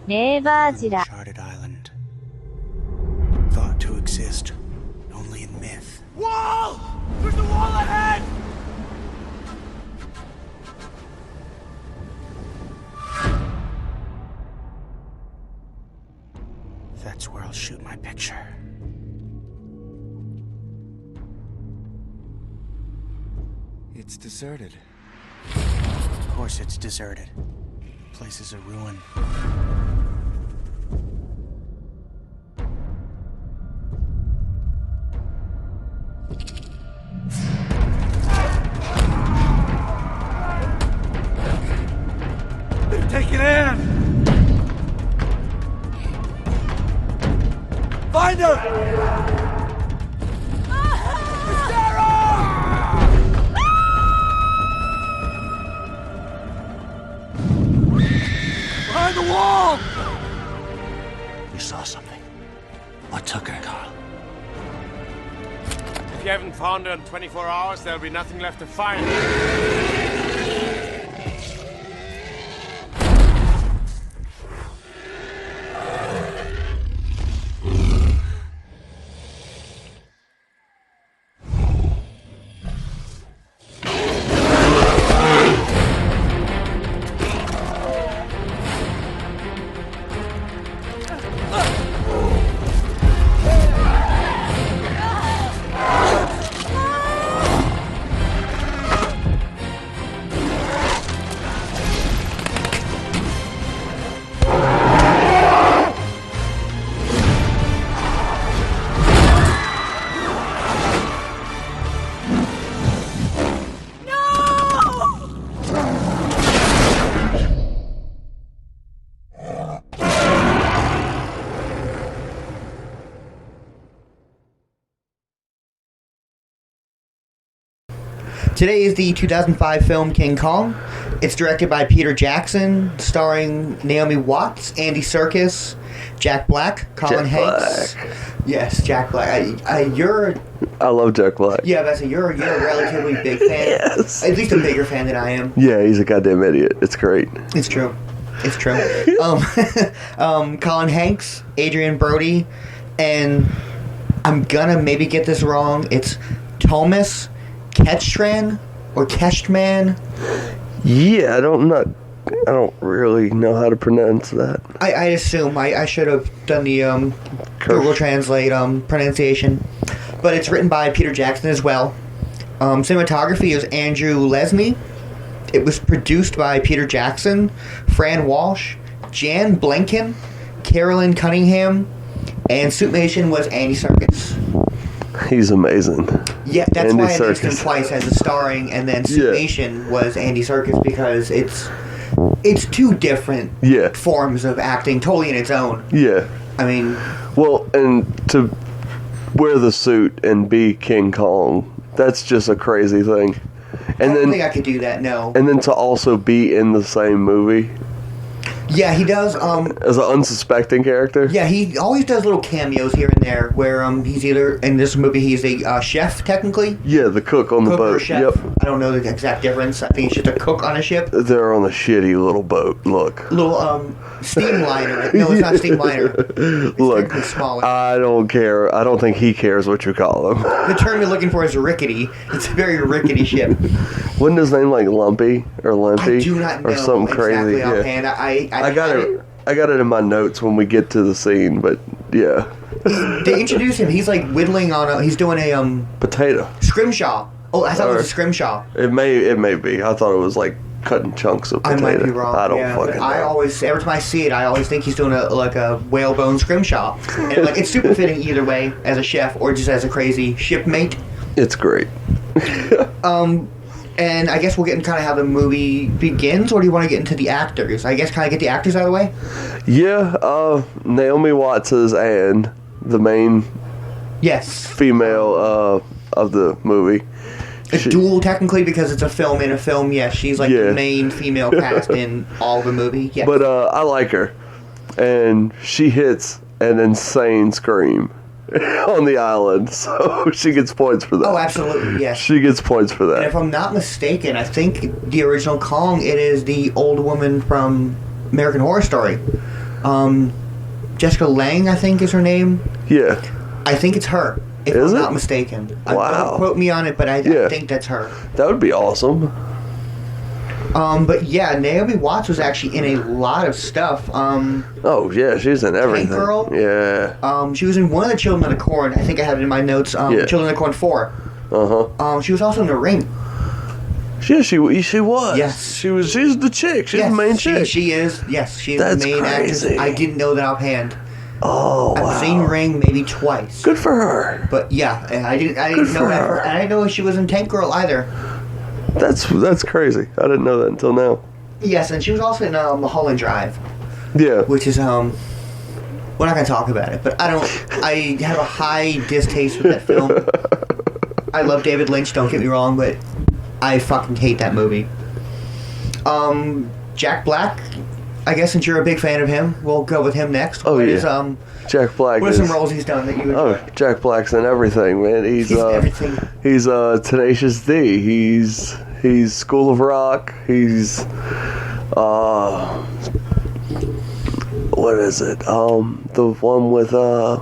네바지라. Uncharted island. Thought to exist only in myth. Wall! There's a wall ahead! That's where I'll shoot my picture. It's deserted. Of course it's deserted. The place is a ruin. They've taken Anne! Find her! Behind the wall! You saw something. What took her, Carl? If you haven't found her in 24 hours, there'll be nothing left to find. Today is the 2005 film King Kong. It's directed by Peter Jackson, starring Naomi Watts, Andy Serkis, Jack Black, Colin Hanks. Yes, Jack Black. I love Jack Black. Yeah, but you're a relatively big fan. Yes. At least a bigger fan than I am. Yeah, he's a goddamn idiot. It's great. It's true. It's true. Colin Hanks, Adrian Brody, and I'm gonna maybe get this wrong. It's Thomas Ketchtran or Keshtman. Yeah, I don't really know how to pronounce that. I assume I should have done the Google Translate pronunciation, but it's written by Peter Jackson as well. Cinematography is Andrew Lesney. It was produced by Peter Jackson, Fran Walsh, Jan Blenkin, Carolyn Cunningham, and Suitmation was Andy Serkis. He's amazing. Yeah, that's Andy why I listed him Serkis. twice as a starring, and then Suitmation was Andy Serkis because it's two different forms of acting, totally in its own. Yeah. I mean, well, and to wear the suit and be King Kong, that's just a crazy thing. And I don't think I could do that. No. And then to also be in the same movie. Yeah, he does. As an unsuspecting character. Yeah, he always does little cameos here and there where he's either in this movie he's a chef technically. Yeah, the cook on the boat. Or chef. Yep. I don't know the exact difference. I think he's just a cook on a ship. They're on a shitty little boat. Look. Little steam liner. No, it's not steam liner. It's Look, smaller. I don't care. I don't think he cares what you call him. The term you're looking for is rickety. It's a very rickety ship. Wasn't his name like Lumpy or Limpy? I do not know or something exactly crazy. offhand. I got it. I got it in my notes when we get to the scene, but yeah. They introduce him. He's like whittling on he's doing a potato scrimshaw. Oh, I thought it was a scrimshaw. It may be. I thought it was like cutting chunks of potato. I might be wrong. I don't fucking know. I always, every time I see it, I always think he's doing a whalebone scrimshaw, and like it's super fitting either way as a chef or just as a crazy shipmate. It's great. And I guess we'll get into kind of how the movie begins, or do you want to get into the actors? I guess kind of get the actors out of the way? Yeah, Naomi Watts is Anne, the main female of the movie. A dual, technically, because it's a film in a film. Yeah, she's like the main female cast in all the movie. Yes. But I like her. And she hits an insane scream on the island, so she gets points for that. Oh, absolutely, yes. She gets points for that. And if I'm not mistaken, I think the original Kong, it is the old woman from American Horror Story Jessica Lange, I think is her name. Yeah. I think it's her, if Is I'm it? not mistaken. Wow. Don't quote me on it, but I Yeah. think that's her. That would be awesome. But yeah, Naomi Watts was actually in a lot of stuff. Oh, yeah, she's in everything. Girl? Yeah. She was in one of the Children of the Corn. I think I have it in my notes. Yeah. Children of the Corn 4. Uh-huh. She was also in The Ring. Yeah, she was. Yes. She's the chick. She's Yes, the main chick. She is. Yes, she's That's the main crazy. actress. I didn't know that offhand. Oh, wow. I've seen Ring maybe twice. Good for her. But yeah, I didn't Good know for that. her. And I didn't know she was in Tank Girl either. That's crazy. I didn't know that until now. Yes, and she was also in Mulholland Drive, Yeah. which is we're not gonna talk about it, but I have a high distaste with that film. I love David Lynch, don't get me wrong, but I fucking hate that movie. Jack Black, I guess since you're a big fan of him, we'll go with him next. Oh, What yeah. is, Jack Black what are is... some roles he's done that you enjoy? Oh, Jack Black's in everything, man. He's He's in everything. He's Tenacious D. He's School of Rock. He's what is it? The one with the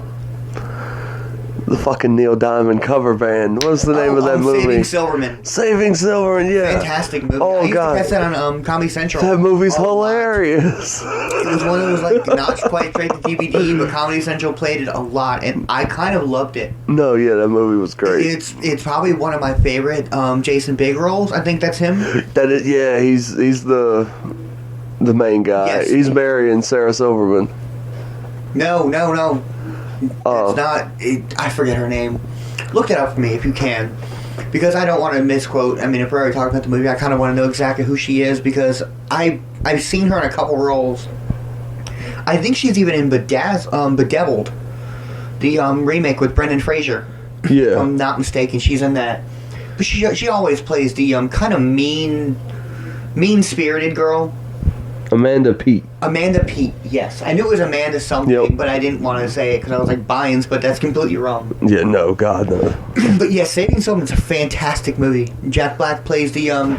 fucking Neil Diamond cover band. What's the name of that movie? Saving Silverman. Saving Silverman, yeah. Fantastic movie. Oh, I used God. to catch that on Comedy Central. That movie's a lot. hilarious. It was one of those, like, not quite straight to DVD, but Comedy Central played it a lot, and I kind of loved it. No, yeah, that movie was great. It's probably one of my favorite Jason Bigg roles. I think that's him. Yeah, he's the main guy. Yes. He's marrying Sarah Silverman. No. Oh. It's not. I forget her name. Look it up for me if you can. Because I don't want to misquote. I mean, if we're already talking about the movie, I kind of want to know exactly who she is because I've seen her in a couple roles. I think she's even in Bedeviled, the remake with Brendan Fraser. Yeah. If I'm not mistaken, she's in that. But she always plays the kind of mean-spirited girl. Amanda Peet. Amanda Peet, yes. I knew it was Amanda something, Yep. but I didn't want to say it because I was like, Bynes, but that's completely wrong. Yeah, no, God, no. But yeah, Saving Silverman's a fantastic movie. Jack Black plays the,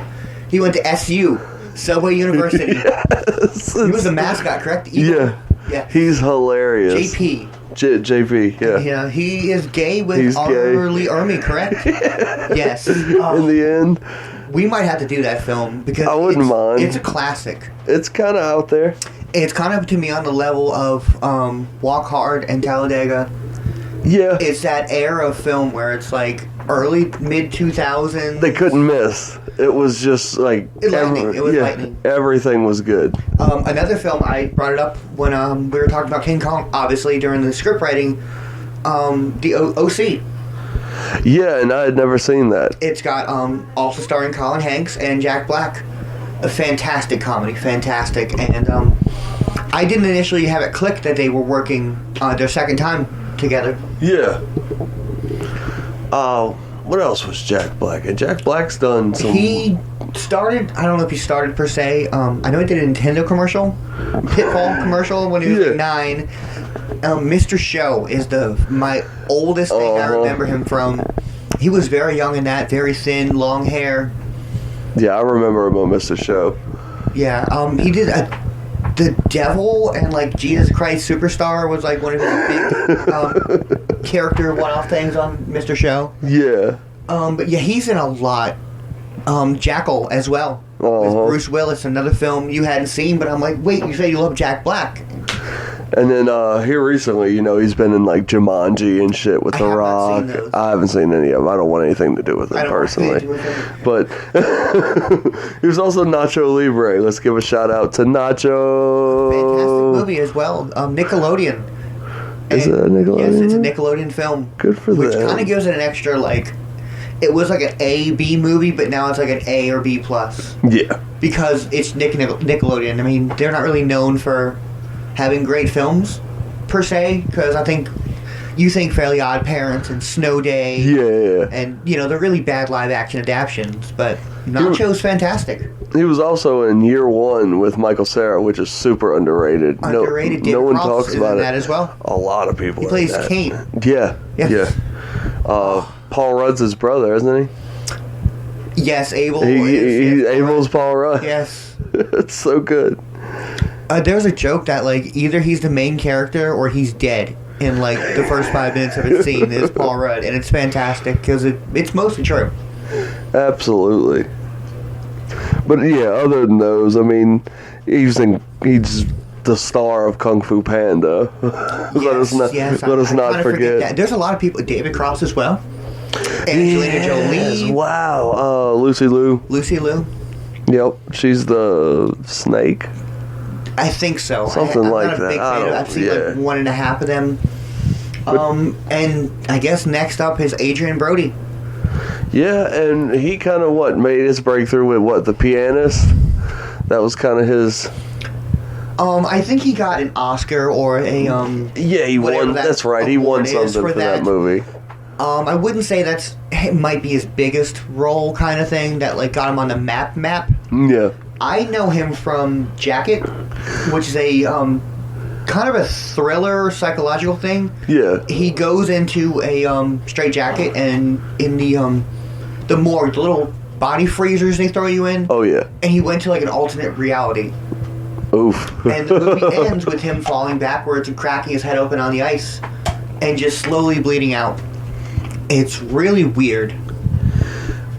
he went to SU, Subway University. Yes. He was the mascot, correct? Yeah. Yeah. He's hilarious. JP. JP, yeah. Yeah, he is gay with He's gay. Arlie Ermy, correct? Yes. In the end, We might have to do that film because I wouldn't mind. It's a classic. it's kind of out there. It's kind of to me on the level of Walk Hard and Talladega. Yeah. It's that era of film where it's like early mid 2000s. They couldn't miss. It was just like... Lightning. It was lightning. Everything was good. Another film, I brought it up when we were talking about King Kong, obviously, during the script writing, the OC. Yeah, and I had never seen that. It's got also starring Colin Hanks and Jack Black. A fantastic comedy, fantastic. And I didn't initially have it click that they were working their second time together. Yeah. What else was Jack Black? And Jack Black's done some... He started, I don't know if he started per se, I know he did a Nintendo commercial, Pitfall commercial when he was like 9. Mr. Show is my oldest thing I remember him from. He was very young in that, very thin, long hair. Yeah, I remember him on Mr. Show. Yeah, he did The Devil and like Jesus Christ Superstar was like one of his big character one-off things on Mr. Show. Yeah. But yeah, he's in a lot. Jackal as well. With Bruce Willis, another film you hadn't seen, but I'm like, wait, you say you love Jack Black. And then here recently, he's been in like Jumanji and shit with The have not Rock. seen those. I haven't seen any of them. I don't want anything to do with him personally. But he was also Nacho Libre. Let's give a shout out to Nacho. Fantastic movie as well. Nickelodeon. Is it a Nickelodeon? Yes, it's a Nickelodeon film. Good for which them. kind of gives it an extra like. It was like an A-B movie, but now it's like an A or B plus Yeah. because it's Nickelodeon. I mean, they're not really known for having great films per se, because I think you think Fairly Odd Parents and Snow Day, Yeah. and they're really bad live action adaptations. But Nacho's fantastic. He was also in Year One with Michael Cera, which is super underrated. Underrated. No David one Cross talks is about in it. that as well. A lot of people. He are plays in that. Kane. Yeah. Yes. Yeah. Paul Rudd's his brother, isn't he? Yes, Abel. He yes, Abel's Paul Rudd. Yes. It's so good. There's a joke that like either he's the main character or he's dead in like the first 5 minutes of a scene is Paul Rudd, and it's fantastic because it's mostly true. Absolutely. But yeah, other than those, I mean, he's the star of Kung Fu Panda. Let us not forget that. There's a lot of people. David Cross as well. Angelina Jolie. Wow. Lucy Liu. Lucy Liu. Yep, she's the snake. I think so. Something I'm like not a that. big fan. I've seen like 1.5 of them. And I guess next up is Adrian Brody. Yeah, and he kind of made his breakthrough with The Pianist. That was kind of his. I think he got an Oscar or a Yeah, he won. That's right. He won something for that movie. I wouldn't say it might be his biggest role kind of thing that like got him on the map. Yeah. I know him from Jacket, which is a kind of a thriller psychological thing. Yeah. He goes into a straitjacket, and in the morgue, the little body freezers they throw you in. Oh yeah. And he went to like an alternate reality. Oof. And the movie ends with him falling backwards and cracking his head open on the ice and just slowly bleeding out. It's really weird.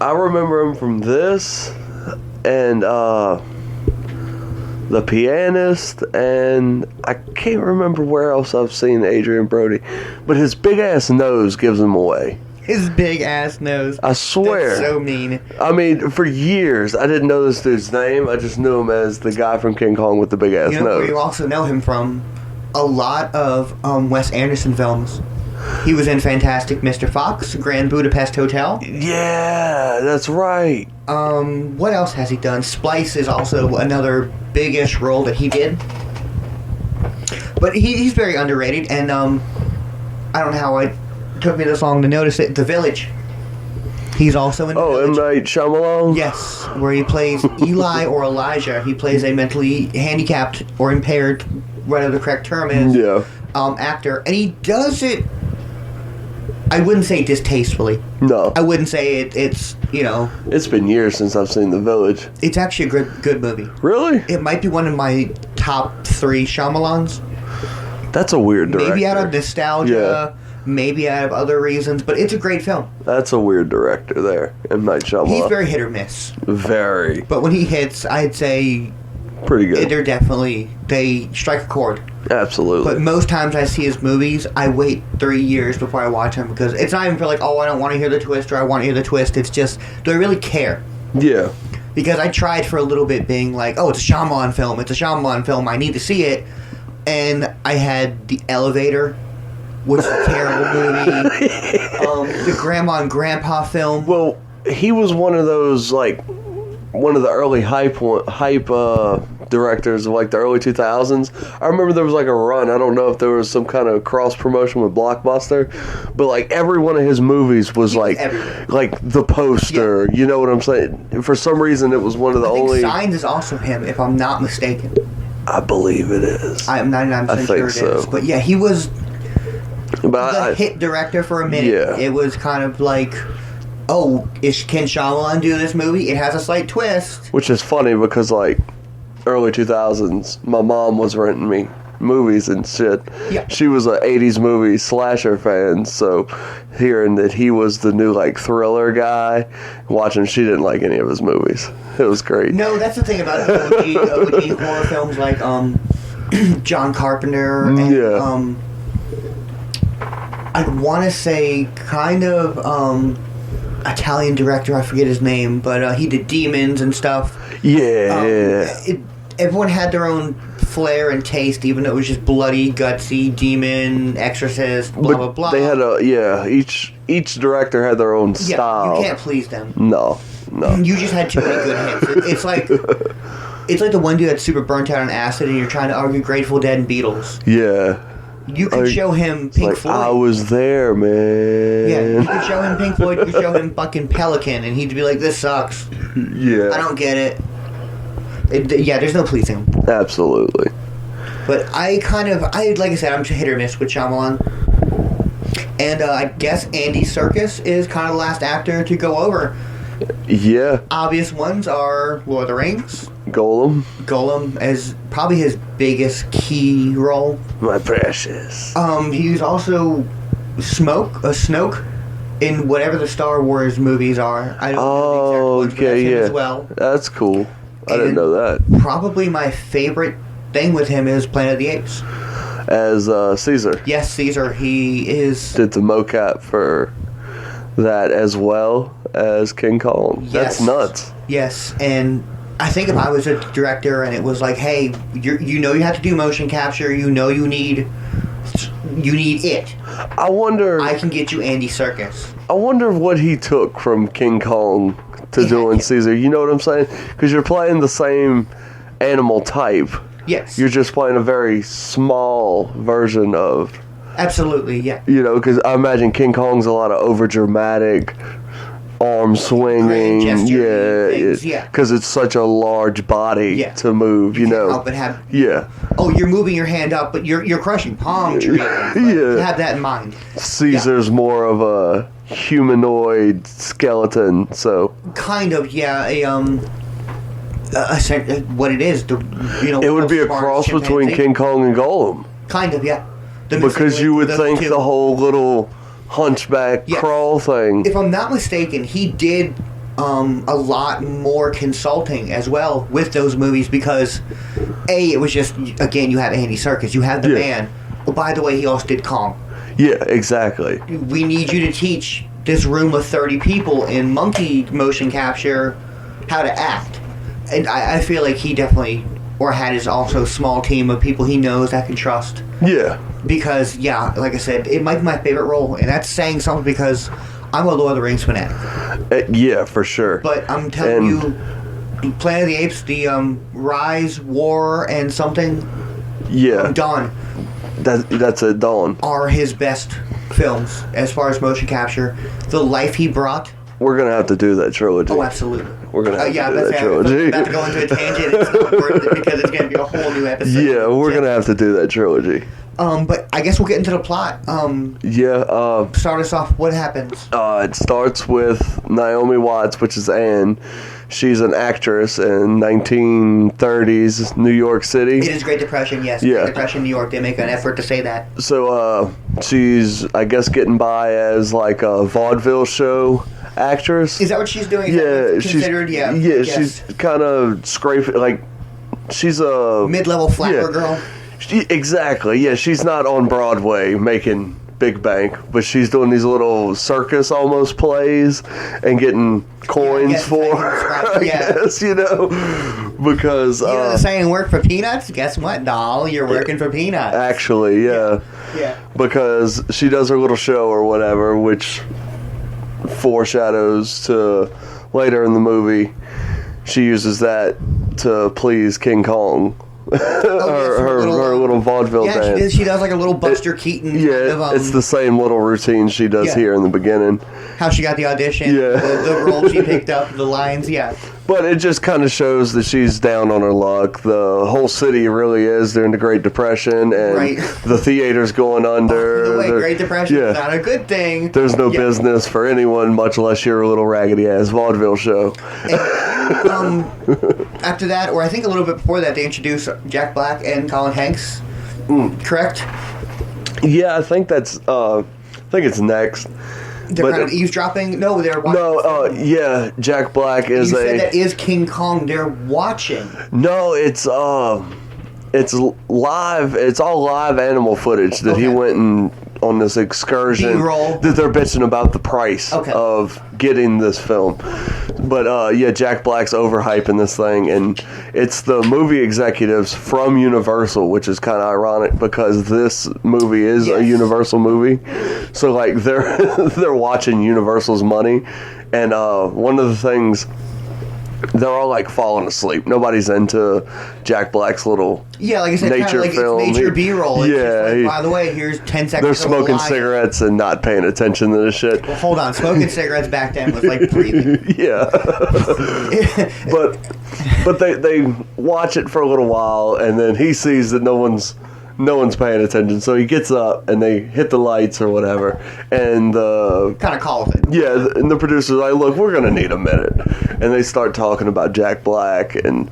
I remember him from this and The Pianist, and I can't remember where else I've seen Adrian Brody, but his big ass nose gives him away. His big ass nose. I swear. That's so mean. I mean, for years, I didn't know this dude's name. I just knew him as the guy from King Kong with the big ass nose. Where you also know him from a lot of Wes Anderson films. He was in Fantastic Mr. Fox, Grand Budapest Hotel. Yeah, that's right. What else has he done? Splice is also another big-ish role that he did. But he's very underrated, and I don't know how it took me this long to notice it. The Village. He's also in The Village. M. Night Shyamalan? Yes, where he plays Eli or Elijah. He plays a mentally handicapped or impaired, whatever the correct term is, actor. And he does it, I wouldn't say distastefully. No. I wouldn't say it's, It's been years since I've seen The Village. It's actually a good movie. Really? It might be one of my top 3 Shyamalans. That's a weird director. Maybe out of nostalgia, maybe out of other reasons, but it's a great film. That's a weird director there, M. Night Shyamalan. He's very hit or miss. Very. But when he hits, I'd say pretty good. They strike a chord. Absolutely. But most times I see his movies, I wait 3 years before I watch them because it's not even for like, I don't want to hear the twist or I want to hear the twist. It's just, do I really care? Yeah. Because I tried for a little bit being like, it's a Shyamalan film, I need to see it. And I had The Elevator, which is a terrible movie. The Grandma and Grandpa film. Well, he was one of those, one of the early hype directors of the early 2000s. I remember there was a run. I don't know if there was some kind of cross promotion with Blockbuster, but every one of his movies was The Poster. Yeah. You know what I'm saying? For some reason, it was one of the only. Signs is also him, if I'm not mistaken. I believe it is. I'm 99% sure it is. But yeah, he was the hit director for a minute. Yeah. It was kind of like, can Shyamalan do this movie? It has a slight twist. Which is funny because, early 2000s, my mom was renting me movies and shit. Yeah. She was an 80s movie slasher fan, so hearing that he was the new, thriller guy, watching, she didn't like any of his movies. It was great. No, that's the thing about OG horror films like John Carpenter and I want to say kind of Italian director, I forget his name, but he did Demons and stuff. Yeah. Everyone had their own flair and taste, even though it was just bloody, gutsy, demon, exorcist, blah, blah, blah. They had each director had their own style. You can't please them. No. You just had too many good hits. It's like the one dude that's super burnt out on acid and you're trying to argue Grateful Dead and Beatles. Yeah. You could show him Pink Floyd. I was there, man. Yeah, you could show him Pink Floyd, you could show him fucking Pelican, and he'd be like, this sucks. Yeah. I don't get it. There's no pleasing him. Absolutely. But like I said, I'm hit or miss with Shyamalan. And I guess Andy Serkis is kind of the last actor to go over. Yeah. Obvious ones are Lord of the Rings, Golem as probably his biggest key role. My precious. He was also Snoke in whatever the Star Wars movies are. I don't know the exact ones, but that's him as well. That's cool. I didn't know that. Probably my favorite thing with him is Planet of the Apes. As Caesar. Yes, Caesar. He is... Did the mocap for that as well as King Kong. Yes. That's nuts. Yes, and I think if I was a director and it was like, hey, you know you have to do motion capture, you know you need it. I wonder... I can get you Andy Serkis. I wonder what he took from King Kong to doing Caesar. You know what I'm saying? Because you're playing the same animal type. Yes. You're just playing a very small version of... Absolutely, yeah. You know, because I imagine King Kong's a lot of over-dramatic arm swinging. Yeah. Because it's such a large body to move, you know. Help it have, yeah. Oh, you're moving your hand up, but you're crushing palm trees. Have that in mind. Caesar's more of a humanoid skeleton, so... Kind of, yeah. What it is, it would be a cross between King Kong and Golem. Kind of, yeah. Because you would think the whole little hunchback crawl thing. If I'm not mistaken, he did a lot more consulting as well with those movies because, it was just, again, you have Andy Serkis, you have the man. Oh, by the way, he also did Kong. Yeah, exactly. We need you to teach this room of 30 people in monkey motion capture how to act. And I feel like he definitely, or had his also small team of people he knows that can trust. Yeah. Because, like I said, it might be my favorite role, and that's saying something because I'm a Lord of the Rings fanatic. Yeah, for sure. But I'm telling you, Planet of the Apes, the Rise, War, and something, Dawn. That's a Dawn. Are his best films as far as motion capture. The life he brought. We're going to have to do that trilogy. Oh, absolutely. We're going to have to do that trilogy. I'm about to go into a tangent. It's not worth it because it's going to be a whole new episode. Yeah, we're going to have to do that trilogy. But I guess we'll get into the plot. Start us off. What happens? It starts with Naomi Watts, which is Anne. She's an actress in 1930s New York City. It is Great Depression, yes. Yeah. Great Depression, New York. They make an effort to say that. So, she's, I guess, getting by as, like, a vaudeville show actress. Is that what she's doing? She's kind of scraping, like, she's a... mid-level flapper girl? Exactly, yeah. She's not on Broadway making big bank, but she's doing these little circus almost plays and getting coins for her, I guess, you know, because... the saying, work for peanuts? Guess what, doll? You're working for peanuts. Actually, yeah. Because she does her little show or whatever, which foreshadows to later in the movie, she uses that to please King Kong. her little vaudeville dance. She does like a little Buster Keaton. It's the same little routine she does here in the beginning. How she got the audition, the role she picked up, the lines, But it just kind of shows that she's down on her luck. The whole city really is during the Great Depression, and the theater's going under. By the way, Great Depression is not a good thing. There's no business for anyone, much less your little raggedy-ass vaudeville show. And, after that, or I think a little bit before that, they introduced Jack Black and Colin Hanks. Correct? Yeah, I think that's. I think it's next. They're kind of eavesdropping. No, they're watching. Jack Black is you said that is King Kong. They're watching. No, it's live. It's all live animal footage that he went and on this excursion. B-roll. That they're bitching about the price of getting this film. But Jack Black's overhyping this thing, and it's the movie executives from Universal, which is kind of ironic because this movie is a Universal movie. So like they're watching Universal's money, and one of the things. They're all like falling asleep. Nobody's into Jack Black's little like I said, nature like film. It's nature B-roll. It's by the way, here's 10 seconds. They're smoking cigarettes and not paying attention to this shit. Well, hold on, smoking cigarettes back then was like breathing. but they watch it for a little while, and then he sees that no one's no one's paying attention. So he gets up and they hit the lights or whatever, and kind of calls it. yeah, and the producer's like, look, we're gonna need a minute, and they start talking about Jack Black and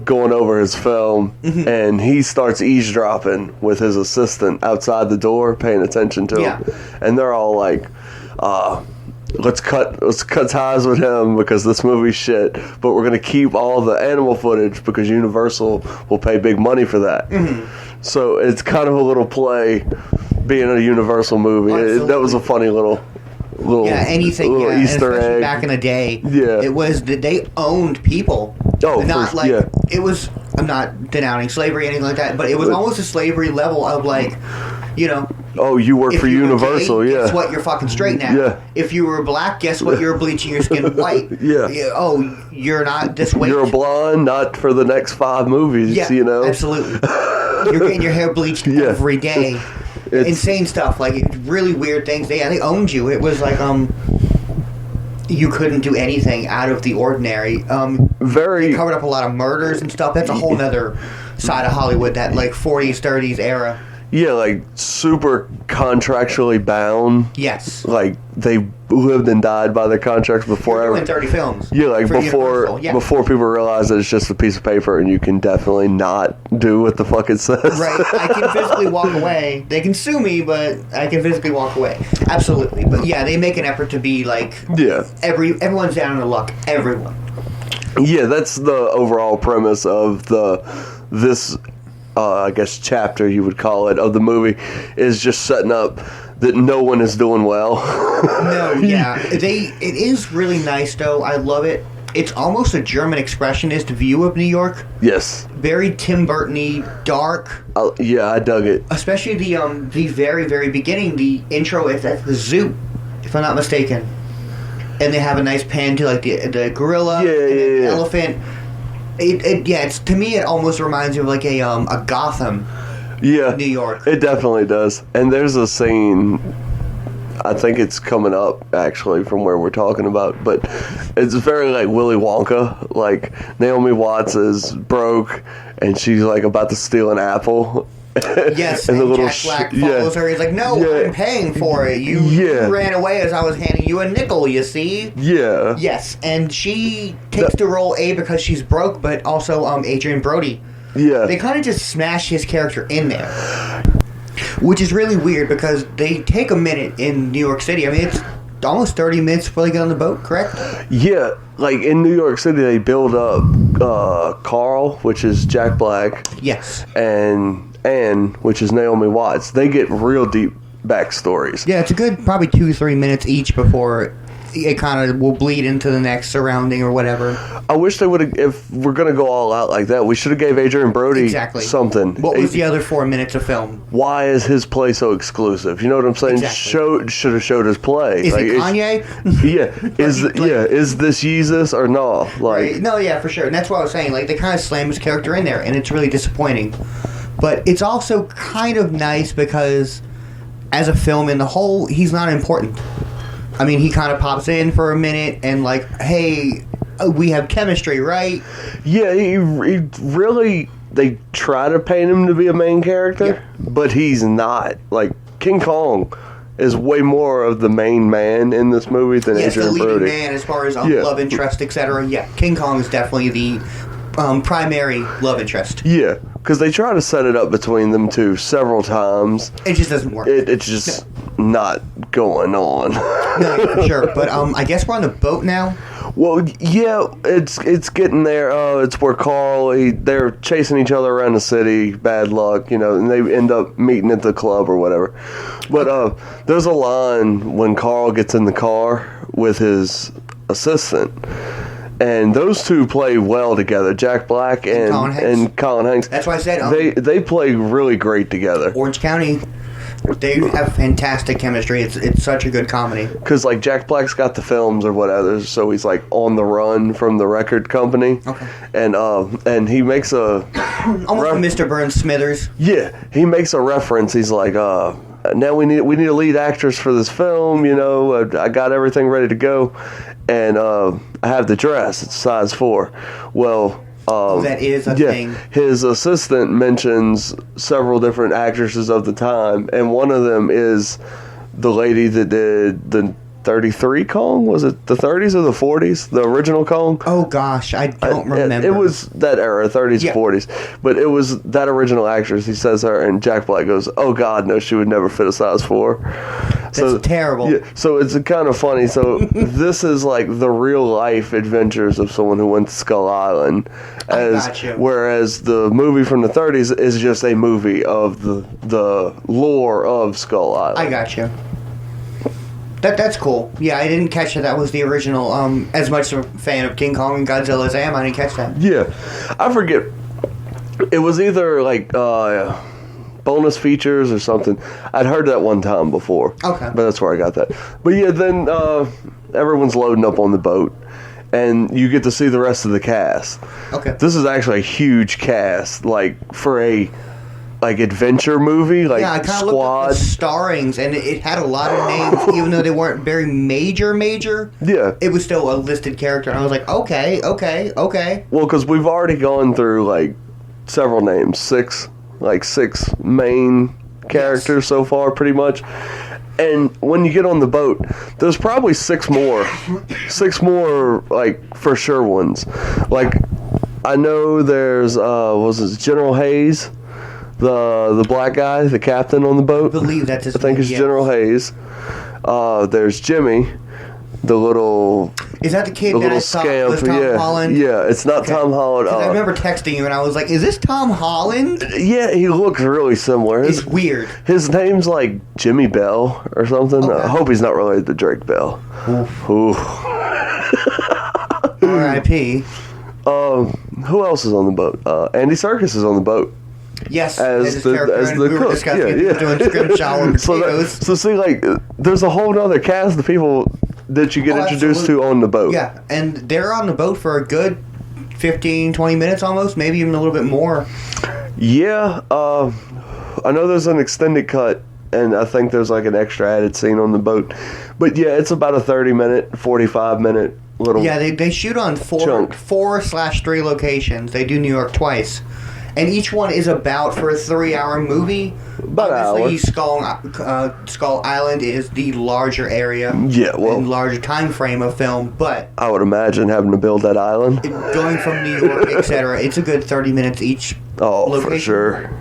going over his film, and he starts eavesdropping with his assistant outside the door, paying attention to him, and they're all like, let's cut ties with him because this movie's shit, but we're gonna keep all the animal footage because Universal will pay big money for that. So it's kind of a little play being a Universal movie. That was a funny little anything Easter especially egg back in the day. Yeah, it was that they owned people. Not like it was. I'm not denouncing slavery or anything like that, but it was almost a slavery level of like, you know. Oh, you work for Universal, gay, guess what? You're fucking straight now. Yeah. If you were black, guess what? You're bleaching your skin white. Oh, you're not this way. You're a blonde, not for the next 5 movies. Yeah, you know. Absolutely. You're getting your hair bleached every day. Insane stuff, like really weird things. They owned you. It was like you couldn't do anything out of the ordinary. They covered up a lot of murders and stuff. That's a whole other side of Hollywood, that like 40s, 30s era. Yeah, like super contractually bound. Yes. Like they lived and died by their contracts before. You're doing 30 films. Yeah, like before people realize that it's just a piece of paper and you can definitely not do what the fuck it says. Right. I can physically walk away. They can sue me, but I can physically walk away. Absolutely. But yeah, they make an effort to be like everyone's down on their luck. Everyone. Yeah, that's the overall premise of this I guess chapter you would call it of the movie, is just setting up that no one is doing well. No, yeah. It is really nice though. I love it. It's almost a German expressionist view of New York. Yes. Very Tim Burton-y, dark. Yeah, I dug it. Especially the very, very beginning, the intro at the zoo, if I'm not mistaken. And they have a nice pan to like the gorilla and the elephant. It's, to me, it almost reminds me of like a Gotham, New York. It definitely does. And there's a scene, I think it's coming up actually from where we're talking about, but it's very like Willy Wonka. Like Naomi Watts is broke and she's like about to steal an apple. Yes, and Jack Black follows her. He's like, no, I'm paying for it. You ran away as I was handing you a nickel, you see? Yeah. Yes, and she takes the role, because she's broke, but also Adrian Brody. Yeah. They kind of just smash his character in there. Which is really weird because they take a minute in New York City. I mean, it's almost 30 minutes before they get on the boat, correct? Yeah, like in New York City, they build up Carl, which is Jack Black. Yes. And Anne, which is Naomi Watts. They get real deep backstories. Yeah, it's a good probably 2-3 minutes each before it kind of will bleed into the next surrounding or whatever. I wish they would have, if we're going to go all out like that, we should have gave Adrian Brody something. What was the other 4 minutes of film? Why is his play so exclusive? You know what I'm saying? Exactly. Should have showed his play. Is it Kanye? Is this Jesus or no? Like, right. No, yeah, for sure. And that's what I was saying. Like, they kind of slam his character in there, and it's really disappointing. But it's also kind of nice because as a film in the whole, he's not important. I mean, he kind of pops in for a minute and like, hey, we have chemistry, right? Yeah, he really, they try to paint him to be a main character, but he's not. Like, King Kong is way more of the main man in this movie than Adrian Brody. Yes, the leading man as far as love interest, etc. Yeah, King Kong is definitely the primary love interest. Yeah, because they try to set it up between them two several times. It just doesn't work. It's just not going on. No, for sure. But I guess we're on the boat now. Well, yeah, it's getting there. It's where Carl, they're chasing each other around the city. Bad luck, you know, and they end up meeting at the club or whatever. But there's a line when Carl gets in the car with his assistant. And those two play well together, Jack Black and Colin Hanks. That's why I said they play really great together. Orange County, they have fantastic chemistry. It's such a good comedy. Because like Jack Black's got the films or whatever, so he's like on the run from the record company. Okay. And he makes a almost Mr. Burns Smithers. Yeah, he makes a reference. He's like, now we need a lead actress for this film. You know, I got everything ready to go. And I have the dress. It's size 4. Well, That is a thing. His assistant mentions several different actresses of the time, and one of them is the lady that did the 33 Kong. Was it the 30s or the 40s? The original Kong? Oh gosh, I don't remember. It was that era, 30s, Yeah. 40s. But it was that original actress. He says her, and Jack Black goes, "Oh God, no, she would never fit a size 4." That's terrible. Yeah, so it's kind of funny. So this is like the real life adventures of someone who went to Skull Island, whereas the movie from the 30s is just a movie of the lore of Skull Island. I got you. That's cool. Yeah, I didn't catch that was the original. As much of a fan of King Kong and Godzilla as I am, I didn't catch that. Yeah, I forget. It was either like bonus features or something. I'd heard that one time before. Okay. But that's where I got that. But yeah, then everyone's loading up on the boat, and you get to see the rest of the cast. Okay. This is actually a huge cast, like for a adventure movie, like yeah, I kind of looked Squad. at the starrings, and it had a lot of names, even though they weren't very major. Yeah. It was still a listed character, and I was like, okay. Well, because we've already gone through like several names, six main characters so far, pretty much. And when you get on the boat, there's probably six more, like for sure ones. Like I know there's was it General Hayes, the black guy, the captain on the boat. I believe that's his I think name, it's yes. General Hayes. There's Jimmy, the little. Is that the kid The that I little thought scamp, was Tom Holland? Yeah, it's not Okay. Tom Holland. 'Cause I remember texting you, and I was like, is this Tom Holland? Yeah, he looks really similar. It's weird. His name's like Jimmy Bell or something. Okay. I hope he's not related to Drake Bell. Ooh. R.I.P. Who else is on the boat? Andy Serkis is on the boat. Yes, As his the character, and we were cook. discussing it. He was doing scrimshaw with potatoes. So see, like, there's a whole other cast of people that you get introduced to on the boat. Yeah, and they're on the boat for a good 15, 20 minutes almost, maybe even a little bit more. Yeah, I know there's an extended cut, and I think there's like an extra added scene on the boat. But yeah, it's about a 30-minute, 45-minute little. Yeah, they shoot on chunk. 4/3 locations. They do New York twice. And each one is about, for a 3-hour movie, About an obviously Skull Island is the larger area. Yeah, well- and larger time frame of film, but I would imagine having to build that island. going from New York, etc., it's a good 30 minutes each. Oh, location. for sure.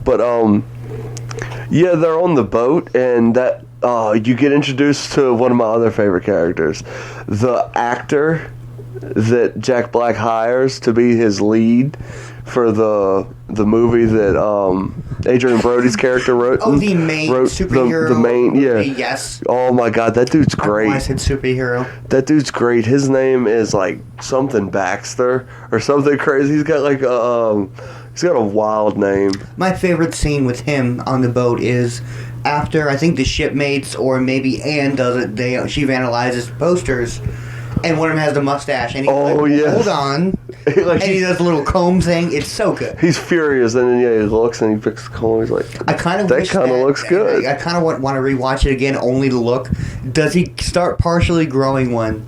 But yeah, they're on the boat, and that you get introduced to one of my other favorite characters, the actor that Jack Black hires to be his lead for the movie that Adrian Brody's character wrote. Oh, the main superhero. The main, yeah. Yes. Oh my God, that dude's great. I said superhero. That dude's great. His name is like something Baxter or something crazy. He's got like he's got a wild name. My favorite scene with him on the boat is after I think the shipmates or maybe Anne does it. She vandalizes posters, and one of them has the mustache, and he's like, yes. "Hold on," Like, and he does the little comb thing. It's so good. he's furious, and then he looks and he picks the comb. He's like, I kind of that kind of looks good. I kind of want to rewatch it again, only to look. Does he start partially growing one?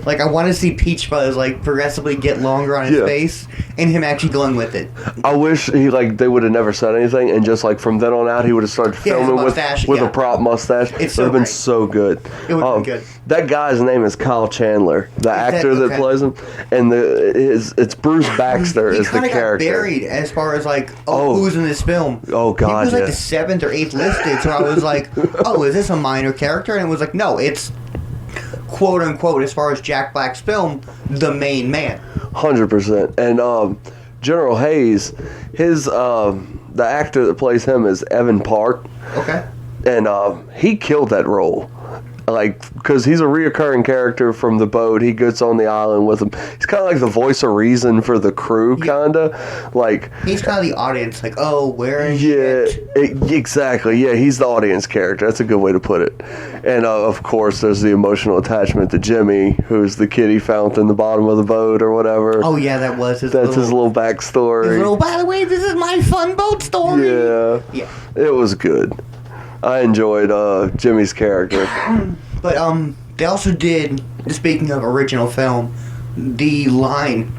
Like, I want to see Peach Fuzz like progressively get longer on his Yeah. face, and him actually going with it. I wish they would have never said anything, and just like from then on out, he would have started Yeah, his filming mustache, with yeah. a prop mustache. It's It so would have been great. so good. It would have been good. That guy's name is Kyle Chandler, the actor that okay. plays him, and it's Bruce Baxter He is the kind of got character. buried as far as like, Oh. who's in this film? Oh, God, he was like yeah. the 7th or 8th listed. So I was like, oh, is this a minor character? And it was like, no, it's quote unquote, as far as Jack Black's film, the main man. 100%. And General Hayes, his the actor that plays him is Evan Park, Okay. and he killed that role. Like, because he's a reoccurring character from the boat. He gets on the island with him. He's kind of like the voice of reason for the crew, kind of. Like, He's kind of the audience, like, oh, where is yeah, shit? exactly. Yeah, he's the audience character. That's a good way to put it. And, of course, there's the emotional attachment to Jimmy, who's the kid he found in the bottom of the boat or whatever. Oh, yeah, that was his That's his little backstory. by the way, this is my fun boat story. Yeah. Yeah. It was good. I enjoyed Jimmy's character. But they also did, speaking of original film, the line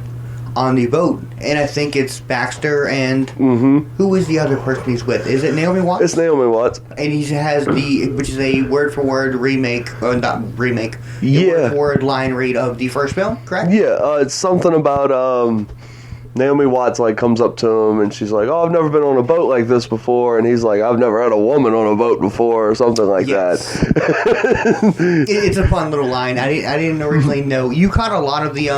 on the boat, and I think it's Baxter and who is the other person he's with? Is it Naomi Watts? It's Naomi Watts, and he has which is a word for word remake, or not remake, word for word line read of the first film, correct? Yeah, it's something about Naomi Watts like comes up to him and she's like, "Oh, I've never been on a boat like this before," and he's like, "I've never had a woman on a boat before," or something like that. It's a fun little line. I didn't originally know. You caught a lot of the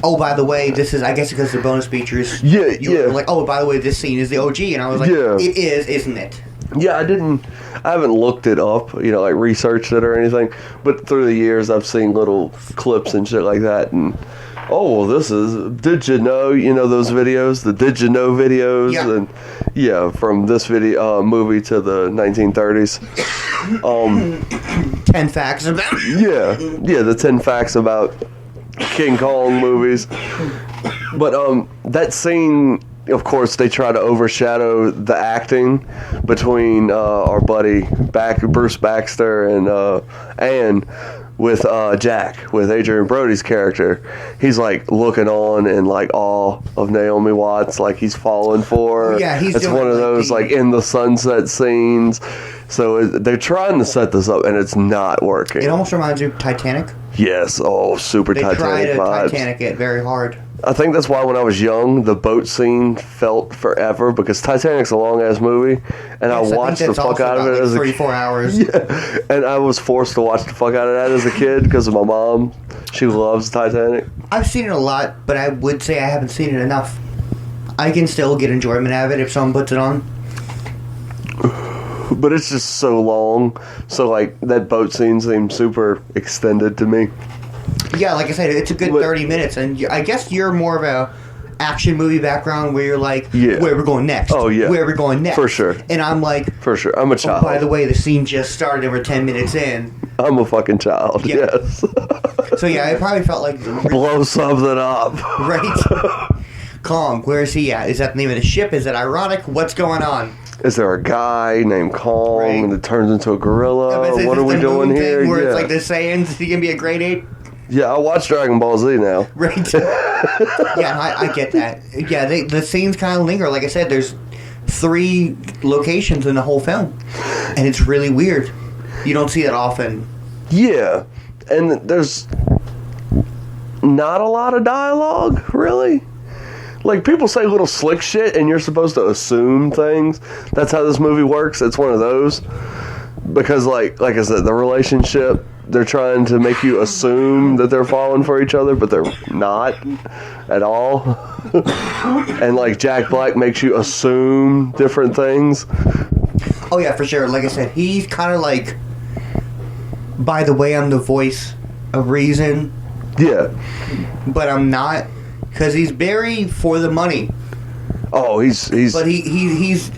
oh, by the way, this is, I guess because the bonus features. You were like, oh, by the way, this scene is the OG, and I was like, it is, isn't it? Yeah, I haven't looked it up, like researched it or anything, but through the years I've seen little clips and shit like that, and this is, did you know, those videos, the did you know videos, and from this movie to the 1930s. 10 facts about. The 10 facts about King Kong movies. But that scene, of course, they try to overshadow the acting between our buddy Bruce Baxter and with Jack, with Adrian Brody's character. He's like looking on in like awe of Naomi Watts, like he's falling for her. Yeah, it's one of those like in the sunset scenes. So they're trying to set this up, and it's not working. It almost reminds you of Titanic. Yes, super Titanic vibes. They try to Titanic it very hard. I think that's why when I was young, the boat scene felt forever, because Titanic's a long-ass movie, and I watched the fuck out of it as a kid. 3-4 hours. Yeah, and I was forced to watch the fuck out of that as a kid because of my mom. She loves Titanic. I've seen it a lot, but I would say I haven't seen it enough. I can still get enjoyment out of it if someone puts it on. But it's just so long, so like that boat scene seems super extended to me. Yeah, like I said, it's a good 30 minutes, and I guess you're more of a action movie background where you're like, where are we going next? Oh, yeah. Where are we going next? For sure. And I'm like... For sure. I'm a child. Oh, by the way, the scene just started and we're 10 minutes in. I'm a fucking child, yes. So, yeah, it probably felt like... Blow something up. Right. Kong, where is he at? Is that the name of the ship? Is it ironic? What's going on? Is there a guy named Kong and it turns into a gorilla? What are we doing here? Where it's like the Saiyans, is he going to be a grade 8? Yeah, I watch Dragon Ball Z now. Right. Yeah, I get that. Yeah, the scenes kind of linger. Like I said, there's 3 locations in the whole film. And it's really weird. You don't see that often. Yeah. And there's not a lot of dialogue, really. Like, people say little slick shit, and you're supposed to assume things. That's how this movie works. It's one of those. Because, like I said, the relationship, they're trying to make you assume that they're falling for each other, but they're not at all. And, like, Jack Black makes you assume different things. Oh, yeah, for sure. Like I said, he's kind of like, by the way, I'm the voice of reason. Yeah. But I'm not. Because he's very for the money. Oh, he's... But he's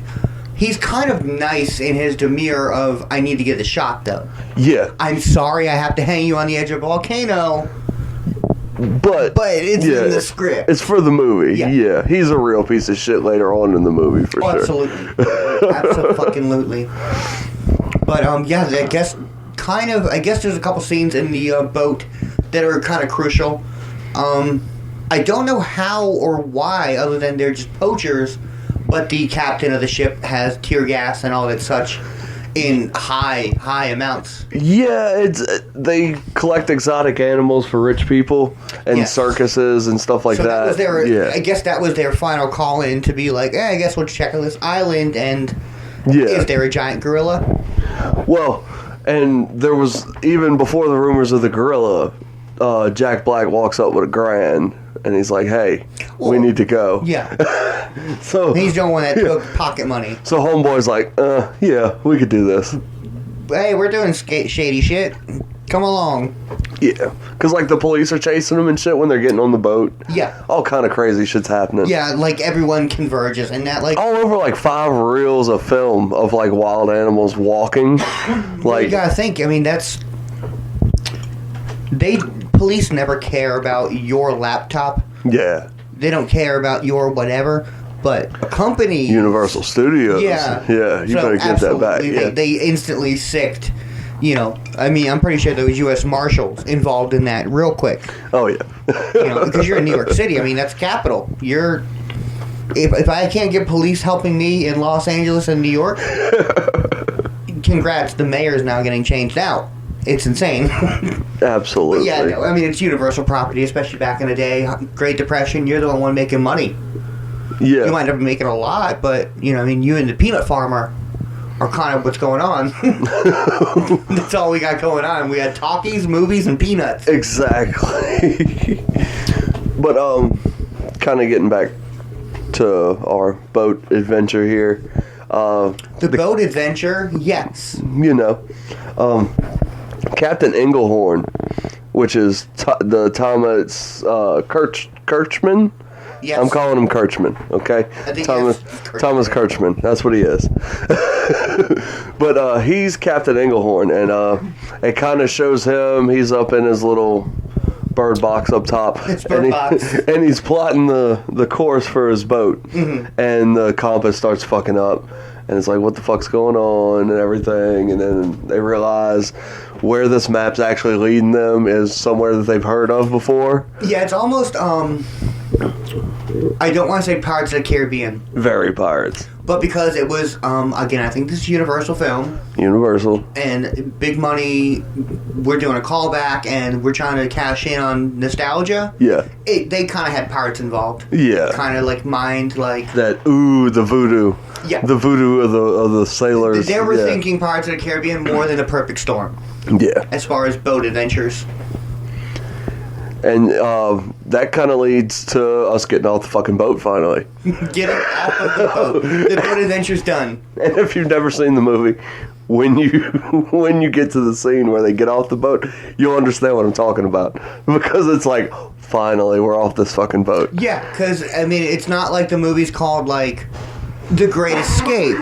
kind of nice in his demeanor of, I need to get the shot, though. Yeah. I'm sorry I have to hang you on the edge of a volcano. But it's in the script. It's for the movie. Yeah. He's a real piece of shit later on in the movie, for sure. Absolutely. Absolutely. But, I guess there's a couple scenes in the boat that are kind of crucial. I don't know how or why, other than they're just poachers, but the captain of the ship has tear gas and all that such in high amounts. Yeah, they collect exotic animals for rich people and circuses and stuff like that. Was I guess that was their final call in to be like, I guess we'll check on this island, and is there a giant gorilla? Well, and there was, even before the rumors of the gorilla, Jack Black walks up with a grand. And he's like, hey, we need to go. Yeah. So he's the one that took pocket money. So homeboy's like, yeah, we could do this. Hey, we're doing shady shit. Come along. Yeah. Because, like, the police are chasing them and shit when they're getting on the boat. Yeah. All kind of crazy shit's happening. Yeah, like, everyone converges. And that, like... all over, like, 5 reels of film of, like, wild animals walking. Like... you gotta think. I mean, that's... Police never care about your laptop. Yeah. They don't care about your whatever, but a company... Universal Studios. Yeah. Yeah, you better get that back. Yeah. They instantly sicked You know, I mean, I'm pretty sure there was U.S. Marshals involved in that real quick. Oh yeah. You know, because you're in New York City. I mean, that's capital. If I can't get police helping me in Los Angeles and New York, congrats, the mayor is now getting changed out. It's insane. Absolutely. But yeah, no, I mean, it's universal property, especially back in the day. Great Depression, you're the one making money. Yeah. You might not be making a lot, but, you know, I mean, you and the peanut farmer are kind of what's going on. That's all we got going on. We had talkies, movies, and peanuts. Exactly. But, kind of getting back to our boat adventure here. The boat adventure, yes. You know, Captain Englehorn, which is the Thomas Kirchman. Yes. I'm calling him Kirchman, okay? I think Thomas Kirchman. That's what he is. But he's Captain Englehorn, and it kind of shows him. He's up in his little bird box up top. It's bird box. And he's plotting the course for his boat. Mm-hmm. And the compass starts fucking up. And it's like, what the fuck's going on and everything. And then they realize where this map's actually leading them is somewhere that they've heard of before. Yeah, it's almost, I don't want to say Pirates of the Caribbean. Very Pirates. But because it was, again, I think this is Universal film. Universal. And big money, we're doing a callback and we're trying to cash in on nostalgia. Yeah. They kind of had pirates involved. Yeah. Kind of like mind, like... That, the voodoo. Yeah. The voodoo of the sailors. They were thinking Pirates of the Caribbean more than A Perfect Storm. Yeah. As far as boat adventures. And that kind of leads to us getting off the fucking boat finally. Getting off of the boat. The boat adventure's done. And if you've never seen the movie, when you get to the scene where they get off the boat, you'll understand what I'm talking about. Because it's like, finally, we're off this fucking boat. Yeah, because, I mean, it's not like the movie's called, like, The Great Escape.